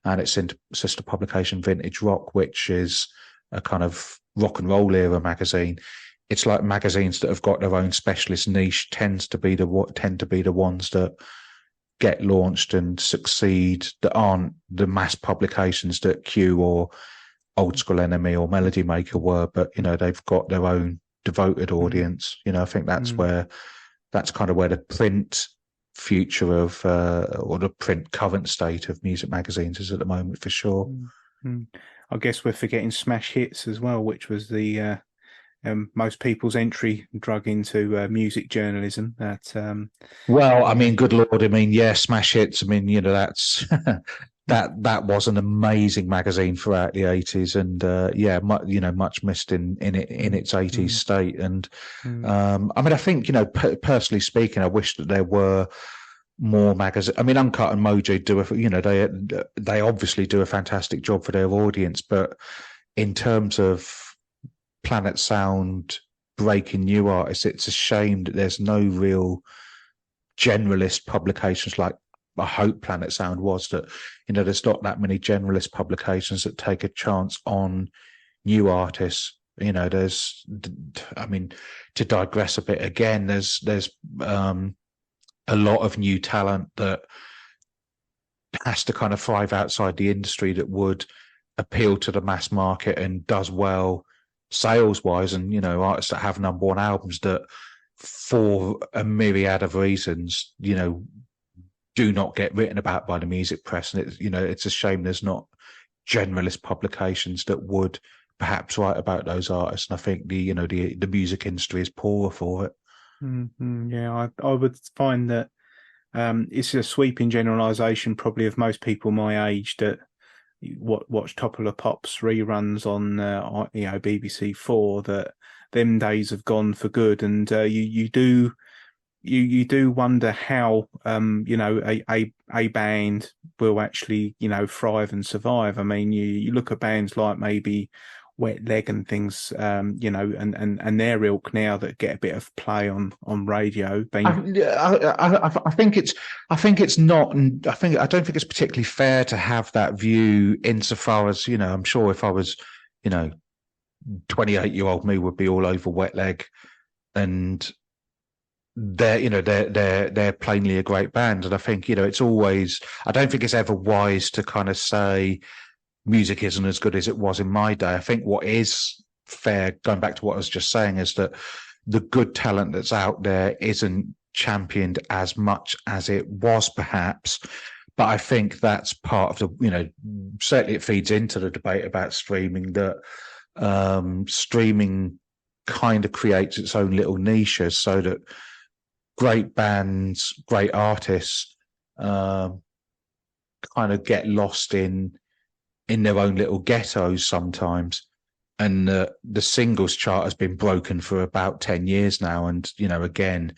and its sister publication Vintage Rock, which is a kind of rock and roll era magazine. It's like magazines that have got their own specialist niche tend to be the ones that get launched and succeed, that aren't the mass publications that Q or Old School NME or Melody Maker were, but, you know, they've got their own devoted audience. You know, I think that's kind of where the print future of or the print current state of music magazines is at the moment, for sure. I guess we're forgetting smash hits as well, which was the most people's entry drug into music journalism. Well, I mean, good Lord, I mean, yeah, smash hits. I mean, you know, that's that was an amazing magazine throughout the 80s, and much missed in its 80s state. And I mean, I think, you know, personally speaking, I wish that there were more magazines. I mean, Uncut and Mojo they obviously do a fantastic job for their audience, but in terms of Planet Sound breaking new artists, it's a shame that there's no real generalist publications like I hope Planet Sound was. That, you know, there's not that many generalist publications that take a chance on new artists. You know, I mean, to digress a bit again, there's a lot of new talent that has to kind of thrive outside the industry that would appeal to the mass market and does well sales wise, and, you know, artists that have number one albums that for a myriad of reasons, you know, do not get written about by the music press. And it's, you know, it's a shame there's not generalist publications that would perhaps write about those artists. And I think the music industry is poorer for it. Yeah, I would find that it's a sweeping generalisation probably of most people my age that watch Top of the Pops reruns on BBC4, that them days have gone for good. And you do wonder how a band will actually, you know, thrive and survive. I mean, you look at bands like maybe Wet Leg and things, you know, and their ilk now that get a bit of play on radio. I don't think it's particularly fair to have that view, insofar as, you know, I'm sure if I was, you know, 28-year-old me would be all over Wet Leg, and they're plainly a great band. And I think, you know, I don't think it's ever wise to kind of say music isn't as good as it was in my day. I think what is fair, going back to what I was just saying, is that the good talent that's out there isn't championed as much as it was, perhaps. But I think that's part of the, you know, certainly it feeds into the debate about streaming, that streaming kind of creates its own little niches, so that great bands, great artists kind of get lost in their own little ghettos sometimes. And the singles chart has been broken for about 10 years now. And, you know, again,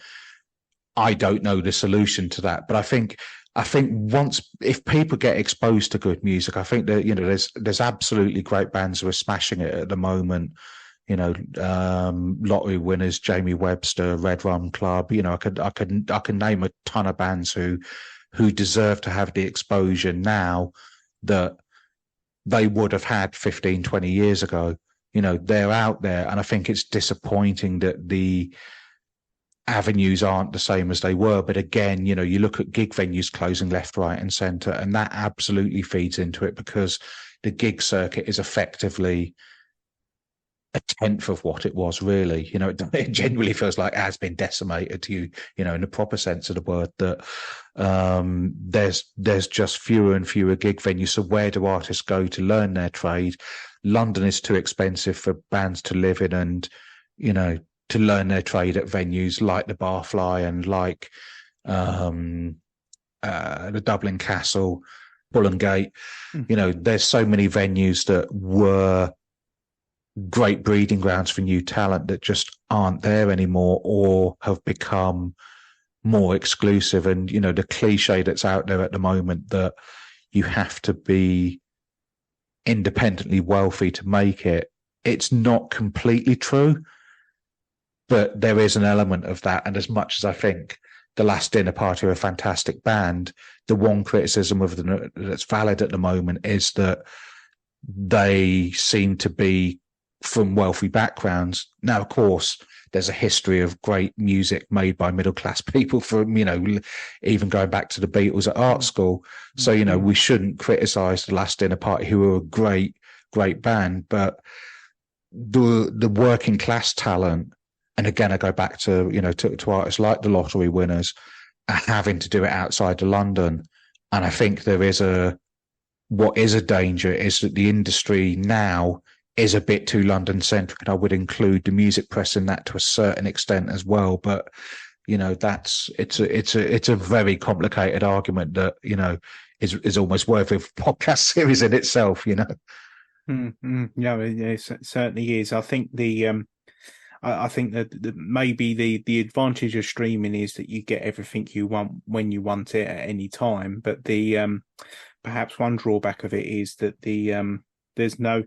I don't know the solution to that. But I think if people get exposed to good music, I think that, you know, there's absolutely great bands who are smashing it at the moment. You know, lottery winners, Jamie Webster, Red Rum Club. You know, I can name a ton of bands who deserve to have the exposure now that they would have had 15, 20 years ago. You know, they're out there, and I think it's disappointing that the avenues aren't the same as they were. But again, you know, you look at gig venues closing left, right and centre, and that absolutely feeds into it, because the gig circuit is effectively a tenth of what it was, really. You know, it genuinely feels like it has been decimated, you know, in the proper sense of the word, that there's just fewer and fewer gig venues. So where do artists go to learn their trade? London is too expensive for bands to live in, and, you know, to learn their trade at venues like the Barfly and like the Dublin Castle, Bull and Gate. You know, there's so many venues that were great breeding grounds for new talent that just aren't there anymore, or have become more exclusive. And, you know, the cliche that's out there at the moment that you have to be independently wealthy to make it, it's not completely true, but there is an element of that. And as much as I think The Last Dinner Party are a fantastic band, the one criticism of them that's valid at the moment is that they seem to be from wealthy backgrounds. Now, of course, there's a history of great music made by middle-class people from, you know, even going back to the Beatles at art school. So, you know, we shouldn't criticize The Last Dinner Party, who are a great band, but the working class talent And again, I go back to, to artists like the lottery winners are having to do it outside of London. And I think what is a danger is that the industry now is a bit too London centric. And I would include the music press in that to a certain extent as well. But, it's a very complicated argument that, is almost worth a podcast series in itself, Yeah, it certainly is. I think I think that maybe the advantage of streaming is that you get everything you want when you want it at any time. But the perhaps one drawback of it is that there's no,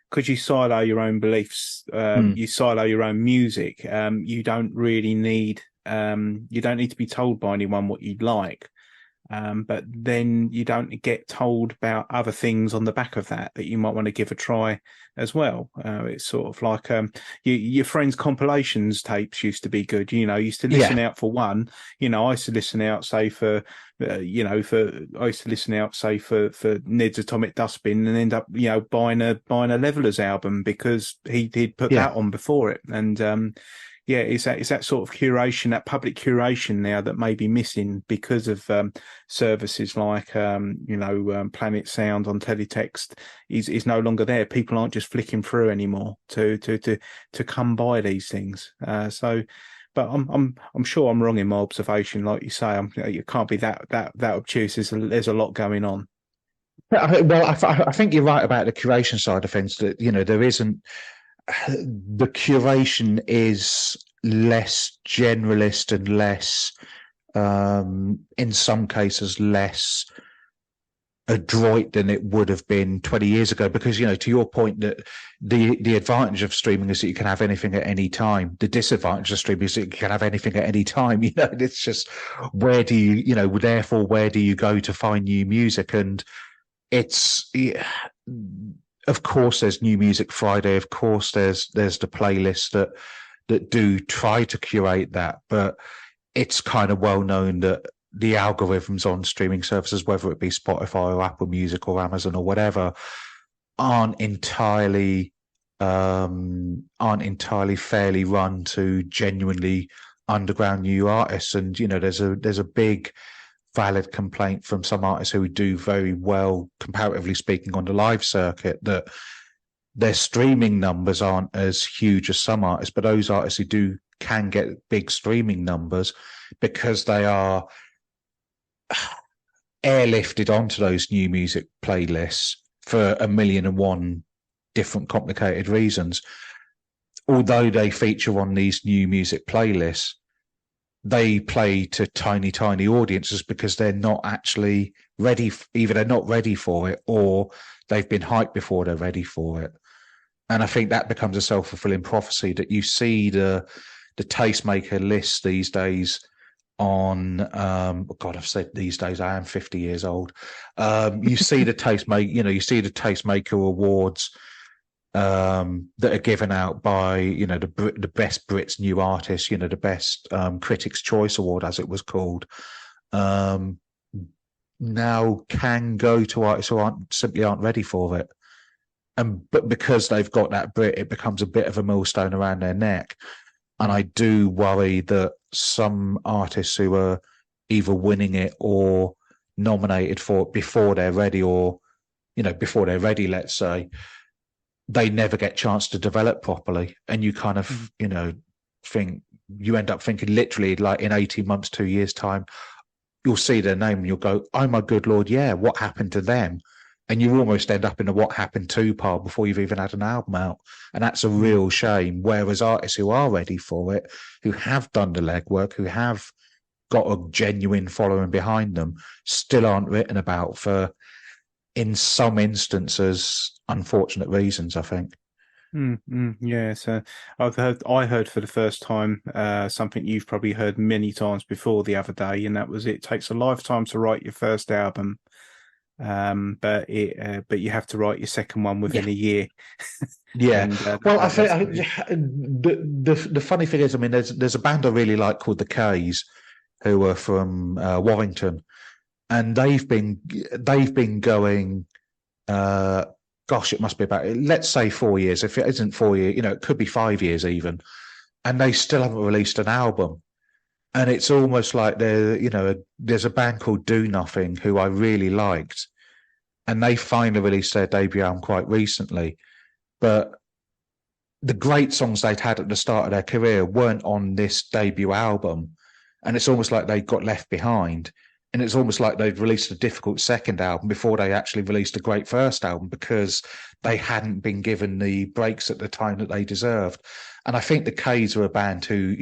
because you silo your own beliefs, you silo your own music. You don't really need to be told by anyone what you'd like. But then you don't get told about other things on the back of that you might want to give a try as well. It's sort of like your friends' compilations tapes used to be good. Used to listen out for one. I used to listen out, say for Ned's Atomic Dustbin, and end up buying a Levelers album because he'd put that on before it. And it's that sort of curation, that public curation now that may be missing because of services like Planet Sound on Teletext is no longer there. People aren't just flicking through anymore to come by these things. But I'm sure I'm wrong in my observation. Like you say, you can't be that obtuse. There's a lot going on. Well, I think you're right about the curation side of things. That there isn't. The curation is less generalist and less, in some cases, less adroit than it would have been 20 years ago. Because, to your point, that the advantage of streaming is that you can have anything at any time. The disadvantage of streaming is that you can have anything at any time. It's just where do therefore, where do you go to find new music? And it's... Of course, there's New Music Friday. Of course, there's the playlists that do try to curate that, but it's kind of well known that the algorithms on streaming services, whether it be Spotify or Apple Music or Amazon or whatever, aren't entirely fairly run to genuinely underground new artists. And there's a big valid complaint from some artists who do very well, comparatively speaking, on the live circuit, that their streaming numbers aren't as huge as some artists, but those artists who can get big streaming numbers because they are airlifted onto those new music playlists for 1,000,001 different complicated reasons. Although they feature on these new music playlists, they play to tiny audiences because they're not actually ready. Either they're not ready for it or they've been hyped before they're ready for it. And I think that becomes a self-fulfilling prophecy that you see the tastemaker list these days on, God, I've said these days, I am 50 years old. You see the tastemaker awards that are given out by the best Brits new artists, the best Critics' Choice Award, as it was called, now can go to artists who simply aren't ready for it, but because they've got that Brit, it becomes a bit of a millstone around their neck. And I do worry that some artists who are either winning it or nominated for it before they're ready, let's say, they never get a chance to develop properly. And you kind of, you end up thinking literally like in 18 months, 2 years time, you'll see their name and you'll go, oh my good Lord, yeah, what happened to them? And you almost end up in a what happened to pile before you've even had an album out. And that's a real shame. Whereas artists who are ready for it, who have done the legwork, who have got a genuine following behind them, still aren't written about for, in some instances, unfortunate reasons, I think. Yeah, so I heard for the first time something you've probably heard many times before the other day, and that was it takes a lifetime to write your first album, but you have to write your second one within a year. Yeah. And, well, I think the funny thing is, I mean, there's a band I really like called the K's, who are from Warrington, and they've been going. Gosh, it must be about, let's say 4 years. If it isn't 4 years, it could be 5 years even. and they still haven't released an album. And it's almost like there's a band called Do Nothing who I really liked, and they finally released their debut album quite recently. But the great songs they'd had at the start of their career weren't on this debut album. And it's almost like they got left behind. And it's almost like they'd released a difficult second album before they actually released a great first album, because they hadn't been given the breaks at the time that they deserved. And I think the K's are a band who,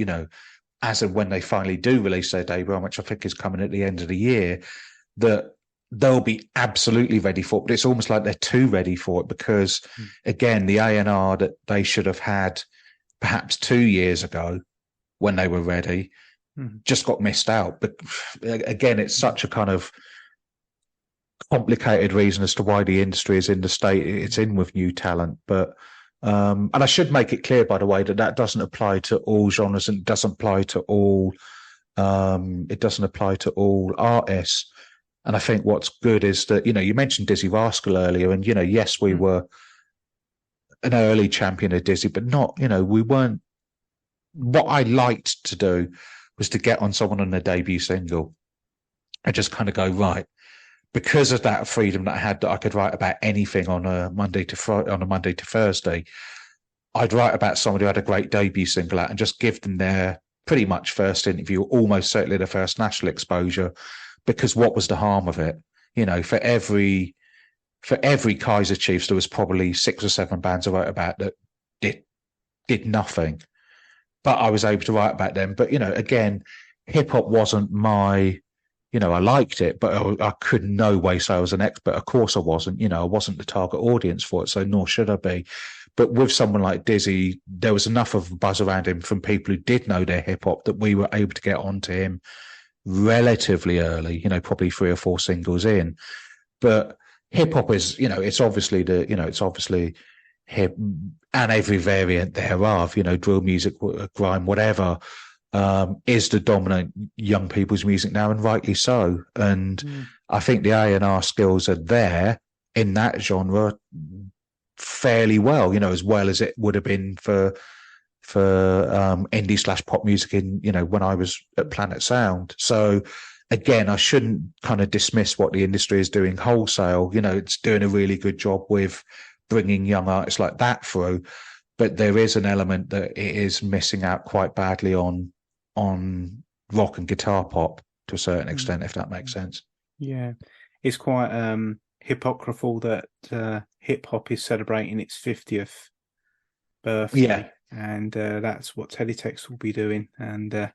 as and when they finally do release their debut, which I think is coming at the end of the year, that they'll be absolutely ready for it. But it's almost like they're too ready for it, because, again, the A&R that they should have had perhaps 2 years ago when they were ready just got missed out. But again, it's such a kind of complicated reason as to why the industry is in the state it's in with new talent. But and I should make it clear, by the way, that doesn't apply to all genres, and it doesn't apply to all artists. And I think what's good is that, you mentioned Dizzee Rascal earlier, and, yes, we were an early champion of Dizzee, but not, we weren't. What I liked to do was to get on someone on their debut single and just kind of go, right, because of that freedom that I had, that I could write about anything on a Monday to Thursday. I'd write about somebody who had a great debut single out and just give them their pretty much first interview, almost certainly their first national exposure. Because what was the harm of it? For every Kaiser Chiefs, there was probably 6 or 7 bands I wrote about that did nothing. But I was able to write about them. But, again, hip hop wasn't my, I liked it, but I could in no way say I was an expert. Of course I wasn't, I wasn't the target audience for it, so nor should I be. But with someone like Dizzee, there was enough of a buzz around him from people who did know their hip hop that we were able to get onto him relatively early, probably 3 or 4 singles in. But hip hop is, it's obviously hip, and every variant thereof, drill music, grime, whatever, is the dominant young people's music now, and rightly so. And I think the A&R skills are there in that genre fairly well, as well as it would have been for indie / pop music in, when I was at Planet Sound. So again, I shouldn't kind of dismiss what the industry is doing wholesale. It's doing a really good job with bringing young artists like that through, but there is an element that it is missing out quite badly on rock and guitar pop to a certain extent, if that makes sense. Yeah, it's quite hypocritical that hip hop is celebrating its 50th birthday. Yeah. And that's what Teletext will be doing. And a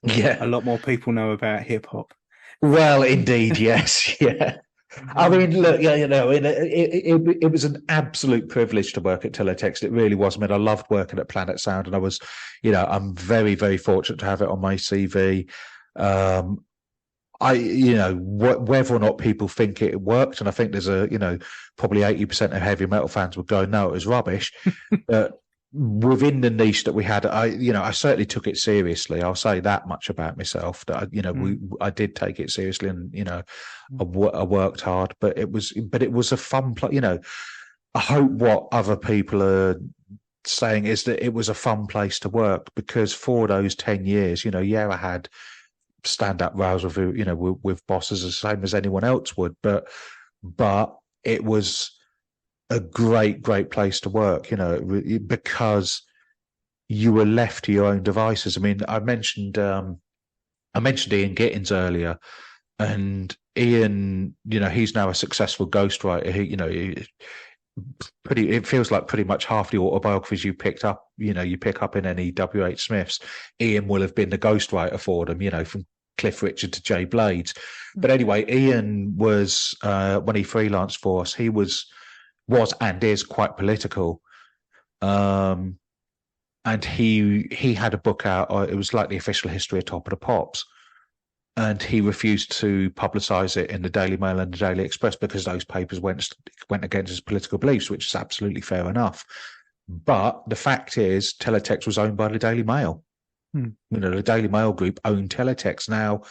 lot more people know about hip hop. Well, indeed, yes. Yeah. I mean, look, it was an absolute privilege to work at Teletext. It really was. I mean, I loved working at Planet Sound, and I was, I'm very, very fortunate to have it on my CV. Whether or not people think it worked, and I think there's probably 80% of heavy metal fans would go, no, it was rubbish. But within the niche that we had, I certainly took it seriously. I'll say that much about myself, that I did take it seriously, and I worked hard. But it was a fun place. I hope what other people are saying is that it was a fun place to work, because for those 10 years, I had stand-up rows with bosses the same as anyone else would, but it was a great place to work, because you were left to your own devices. I mean, I mentioned Ian Gittins earlier, and Ian, he's now a successful ghostwriter. It feels like pretty much half the autobiographies you pick up in any W.H. Smiths, Ian will have been the ghostwriter for them, from Cliff Richard to Jay Blades. But anyway, Ian was, when he freelanced for us, he was and is quite political, and he had a book out. It was like the official history of Top of the Pops, and he refused to publicise it in the Daily Mail and the Daily Express because those papers went against his political beliefs, which is absolutely fair enough. But the fact is, Teletext was owned by the Daily Mail. The Daily Mail group owned Teletext. Now,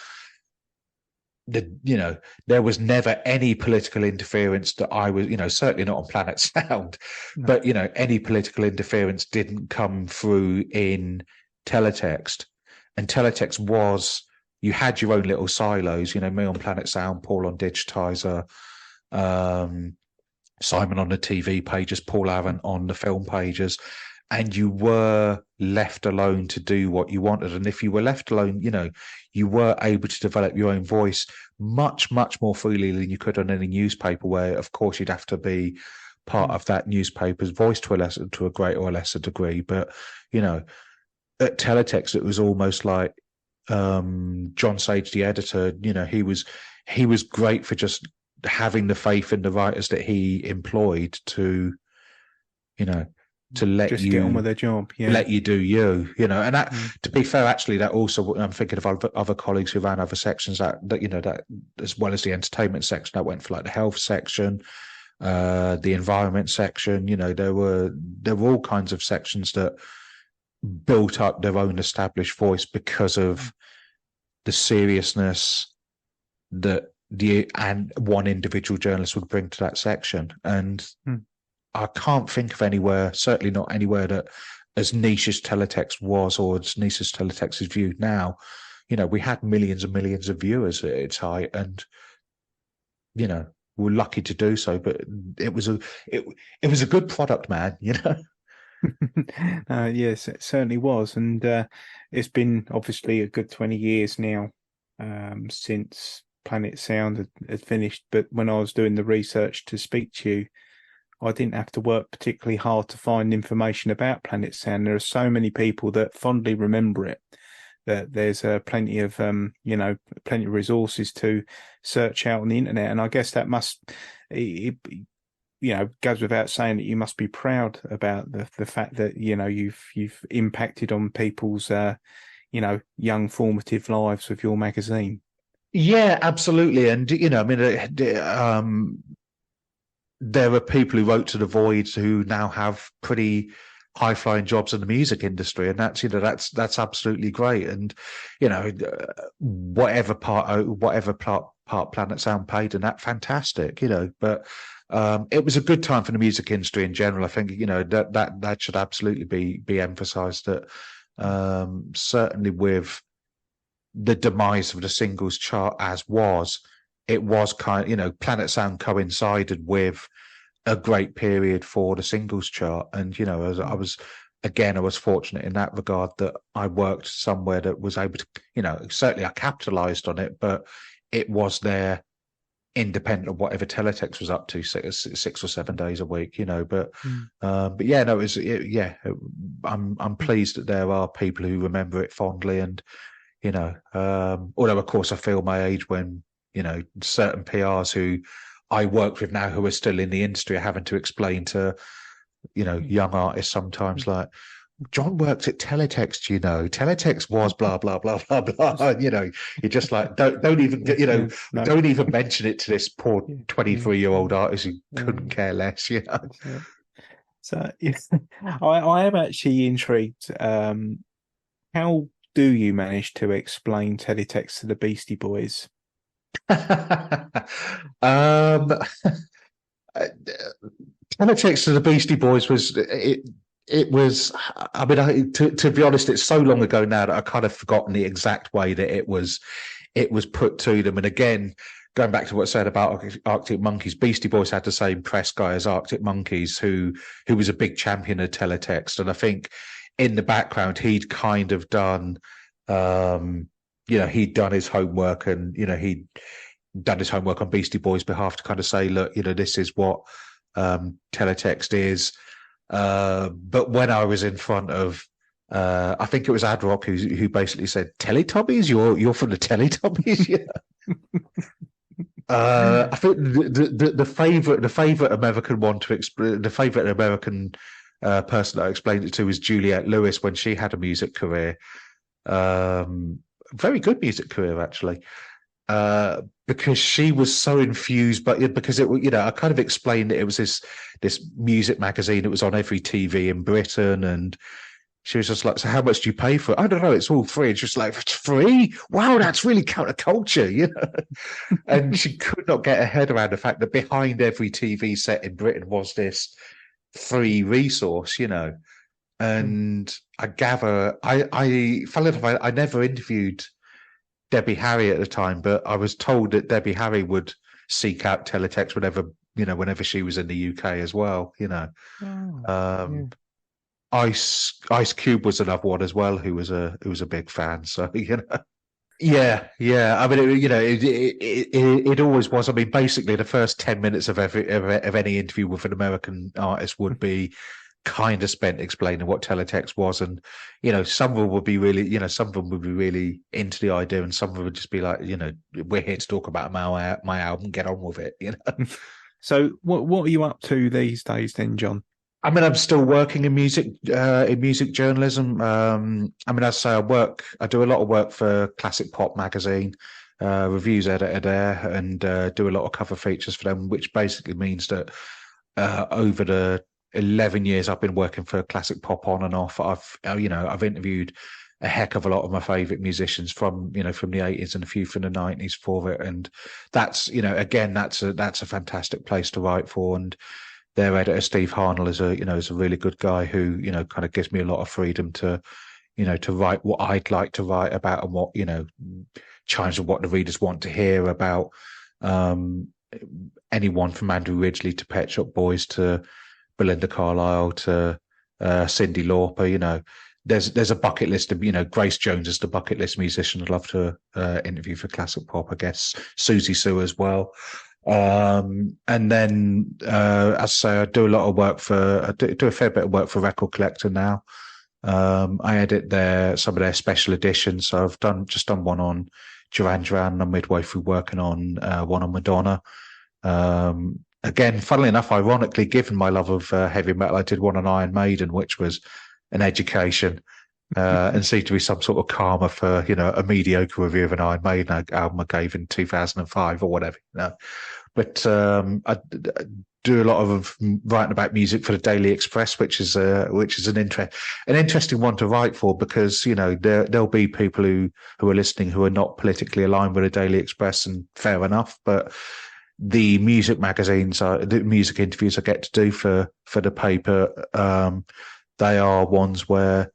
there was never any political interference that I was, certainly not on Planet Sound, no. But, any political interference didn't come through in Teletext, and Teletext was, you had your own little silos, me on Planet Sound, Paul on Digitizer, Simon on the TV pages, Paul Aaron on the film pages, and you were left alone to do what you wanted. And if you were left alone, you were able to develop your own voice much, much more freely than you could on any newspaper, where, of course, you'd have to be part of that newspaper's voice to a greater or lesser degree. But, at Teletext, it was almost like John Sage, the editor, he was great for just having the faith in the writers that he employed to let just you get on with their job, let you do you, and that, to be fair, actually, that also, I'm thinking of other colleagues who ran other sections that as well as the entertainment section, that went for like the health section, the environment section, there were all kinds of sections that built up their own established voice because of the seriousness that and one individual journalist would bring to that section. And I can't think of anywhere, certainly not anywhere, that as niche as Teletext was, or as niche as Teletext is viewed now. We had millions and millions of viewers at its height, and we're lucky to do so. But it was a good product, man. Yes, it certainly was, and it's been obviously a good 20 years now since Planet Sound had finished. But when I was doing the research to speak to you, I didn't have to work particularly hard to find information about Planet Sound. There are so many people that fondly remember it, that there's plenty of resources to search out on the internet. And I guess that goes without saying that you must be proud about the fact that you've impacted on people's young formative lives with your magazine. Yeah, absolutely. And there are people who wrote to the Void who now have pretty high-flying jobs in the music industry, and that's absolutely great. And whatever part Planet Sound played in that, fantastic. But it was a good time for the music industry in general. I think that should absolutely be emphasised. That certainly with the demise of the singles chart, it was kind of, Planet Sound coincided with a great period for the singles chart. And, I was fortunate in that regard that I worked somewhere that was able to, certainly I capitalised on it, but it was there independent of whatever Teletext was up to 6 or 7 days a week, but yeah, no, I'm pleased that there are people who remember it fondly. And, although of course I feel my age when, certain PRs who I work with now who are still in the industry are having to explain to, young artists sometimes, like, John worked at Teletext, Teletext was blah, blah, blah, blah, blah. You're just like, don't even, don't even mention it to this poor 23-year-old artist who couldn't care less, So I am actually intrigued. How do you manage to explain Teletext to the Beastie Boys? Teletext to the Beastie Boys was it was, I mean, to be honest, it's so long ago now that I kind of forgotten the exact way that it was put to them. And again, going back to what I said about Arctic Monkeys, Beastie Boys had the same press guy as Arctic Monkeys, who was a big champion of Teletext. And I think in the background, he'd kind of done, he'd done his homework, and, he'd done his homework on Beastie Boys' behalf to kind of say, look, this is what Teletext is. But when I was in front of, I think it was Ad Rock who basically said, Teletubbies? You're from the Teletubbies? Yeah. I think the favorite American one to explain, the favorite American person that I explained it to was Juliette Lewis when she had a music career. Very good music career, actually. Because she was so infused, but because I kind of explained that it was this music magazine. It was on every TV in Britain, and she was just like, "So how much do you pay for it?" "I don't know. It's all free." And she was like, "It's free? Wow, that's really counterculture, And she could not get her head around the fact that behind every TV set in Britain was this free resource, And I gather, funnily enough, I never interviewed Debbie Harry at the time, but I was told that Debbie Harry would seek out Teletext whenever she was in the UK as well. Ice Cube was another one as well, who was a big fan. So yeah. I mean, it always was. I mean, basically, the first 10 minutes of any interview with an American artist would be kind of spent explaining what Teletext was, and some of them would be really, into the idea, and some of them would just be like, we're here to talk about my album, get on with it. So what are you up to these days then, John? I mean, I'm still working in music journalism. I mean, as I say, I do a lot of work for Classic Pop magazine, reviews editor there, and do a lot of cover features for them, which basically means that over the 11 years I've been working for Classic Pop on and off, I've interviewed a heck of a lot of my favorite musicians from the 80s and a few from the 90s for it, and that's again that's a fantastic place to write for. And their editor Steve Harnell is a really good guy who kind of gives me a lot of freedom to write what I'd like to write about, and what chimes with what the readers want to hear about. Anyone from Andrew Ridgeley to Pet Shop Boys to Belinda Carlisle to Cyndi Lauper. There's a bucket list of Grace Jones is the bucket list musician I'd love to interview for Classic Pop. I guess Susie Sue as well. And then, as I say, I do a lot of work I do a fair bit of work for Record Collector now. I edit some of their special editions. So I've just done one on Duran Duran. I'm midway through working on one on Madonna. Again, funnily enough, ironically, given my love of heavy metal, I did one on Iron Maiden, which was an education, and seemed to be some sort of karma for a mediocre review of an Iron Maiden album I gave in 2005 or whatever. But I do a lot of writing about music for the Daily Express, which is an interesting one to write for, because there'll be people who are listening who are not politically aligned with the Daily Express, and fair enough. But the music magazines, the music interviews I get to do for the paper, they are ones where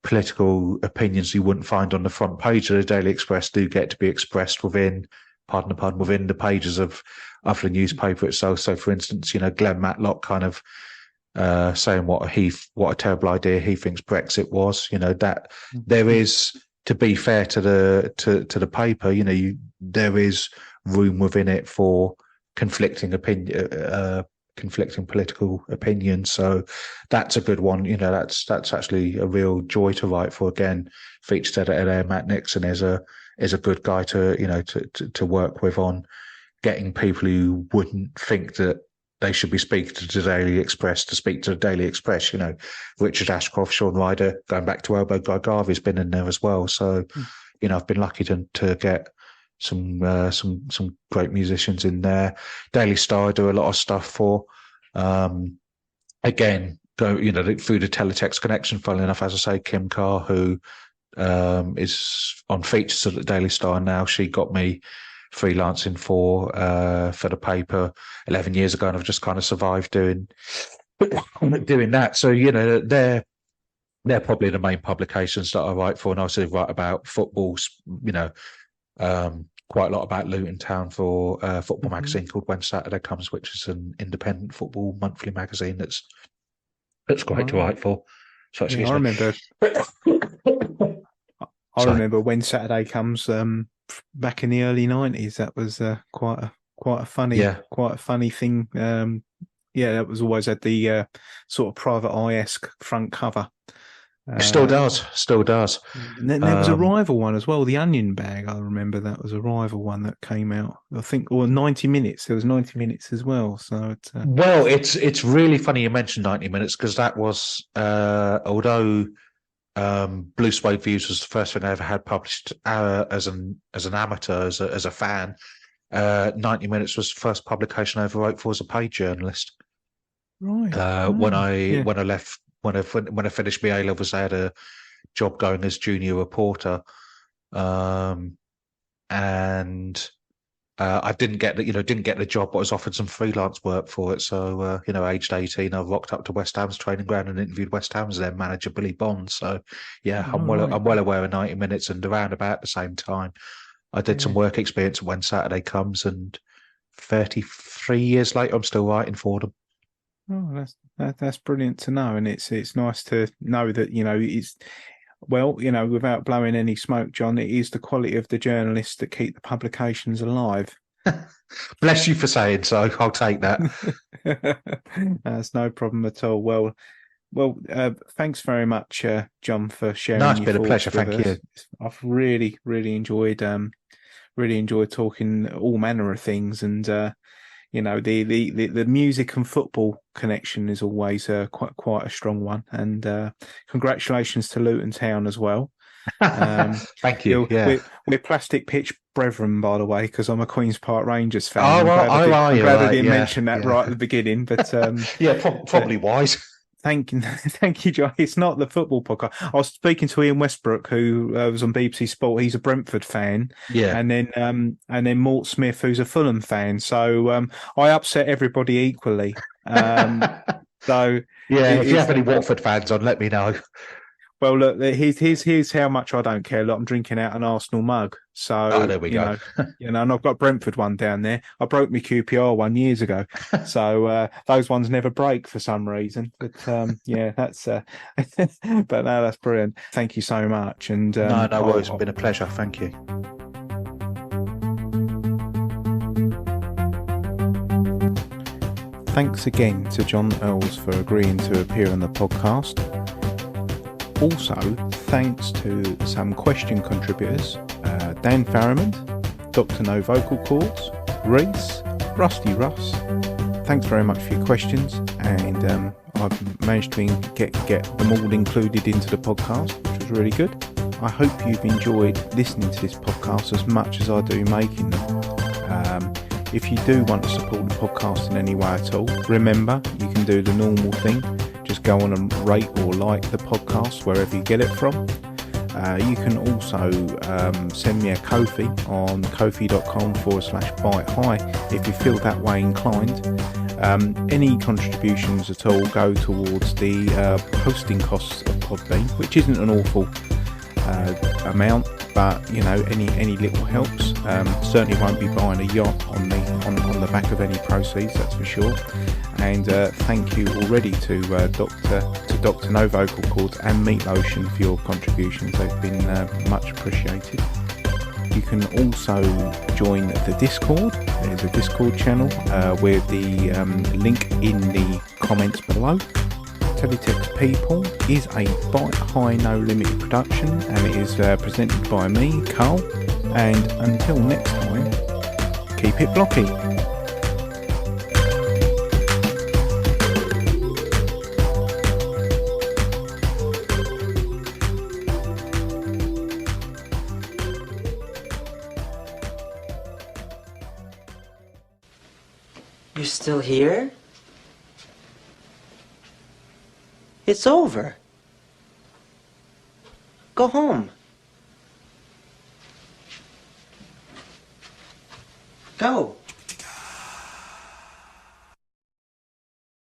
political opinions you wouldn't find on the front page of the Daily Express do get to be expressed within the pages of the newspaper itself. So, for instance, Glenn Matlock kind of saying what a terrible idea he thinks Brexit was. That there is, to be fair to the paper, there is room within it for conflicting political opinions. So that's a good one. That's actually a real joy to write for. Again, featured editor there, Matt Nixon, is a good guy to work with on getting people who wouldn't think that they should be speaking to the Daily Express to speak to the Daily Express. Richard Ashcroft, Sean Ryder, going back to Elbow Guy Garvey's been in there as well. So, I've been lucky to get some great musicians in there. Daily Star I do a lot of stuff for. Again, through the Teletext connection, funnily enough, as I say, Kim Carr, who is on features at the Daily Star now, she got me freelancing for the paper 11 years ago, and I've just kind of survived doing that. So they're probably the main publications that I write for, and I also write about football. Quite a lot about Luton Town for a football magazine called When Saturday Comes, which is an independent football monthly magazine that's great to write for. So I remember. I remember When Saturday Comes back in the early 90s. That was quite a funny thing. That was always at the sort of Private Eye-esque front cover. Still does. And then there was a rival one as well, the Onion Bag. I remember that was a rival one that came out. I think, or 90 Minutes. There was 90 Minutes as well. So it's really funny you mentioned 90 Minutes, because that was although Blue Suede Views was the first thing I ever had published as an amateur, as a fan. 90 Minutes was the first publication I ever wrote for as a paid journalist. Right. When I left. When I finished my A-levels, I had a job going as junior reporter, and I didn't get the job, but I was offered some freelance work for it. So, aged 18, I rocked up to West Ham's training ground and interviewed West Ham's then manager Billy Bond. So, yeah, I'm well aware of 90 minutes, and around about the same time, I did some work experience when Saturday comes, and 33 years later, I'm still writing for them. Oh, that's brilliant to know, and it's nice to know that it's. Well, without blowing any smoke, John, it is the quality of the journalists that keep the publications alive. Bless you for saying so. I'll take that. That's no problem at all. Well, thanks very much, John, for sharing. No, it's been a pleasure. Thank you. I've really enjoyed talking all manner of things, and the music and football connection is always quite a strong one. And congratulations to Luton Town as well. Thank you. We're plastic pitch brethren, by the way, because I'm a Queen's Park Rangers fan. I'm glad I didn't mention that right at the beginning, but probably wise. Thank you, John. It's not the football podcast. I was speaking to Ian Westbrook, who was on BBC Sport. He's a Brentford fan, and then Mort Smith, who's a Fulham fan. So I upset everybody equally. So if you have any Watford fans on, let me know. Well, look, here's how much I don't care. Look, I'm drinking out an Arsenal mug. So there we go. And I've got Brentford one down there. I broke my QPR one years ago. So those ones never break for some reason. But that's but no, that's brilliant. Thank you so much. And no worries. It's been a pleasure. Thank you. Thanks again to John Earls for agreeing to appear on the podcast. Also, thanks to some question contributors, Dan Farrimond, Dr. No Vocal Cords, Reese, Rusty Russ. Thanks very much for your questions, and I've managed to get them all included into the podcast, which was really good. I hope you've enjoyed listening to this podcast as much as I do making them. If you do want to support the podcast in any way at all, remember, you can do the normal thing. Just go on and rate or like the podcast wherever you get it from. You can also send me a Ko-fi on kofi.com/bitehigh if you feel that way inclined. Any contributions at all go towards the hosting costs of Podbean, which isn't an awful amount, but any little helps. Certainly won't be buying a yacht on the back of any proceeds, that's for sure. And thank you already to Dr. No Vocal Cords and Meat Lotion for your contributions. They've been much appreciated. You can also join the Discord. There's a Discord channel with the link in the comments below. Teletext People is a Bite High No Limit production, and it is presented by me, Carl. And until next time, keep it blocky. You're still here? It's over. Go home. Go.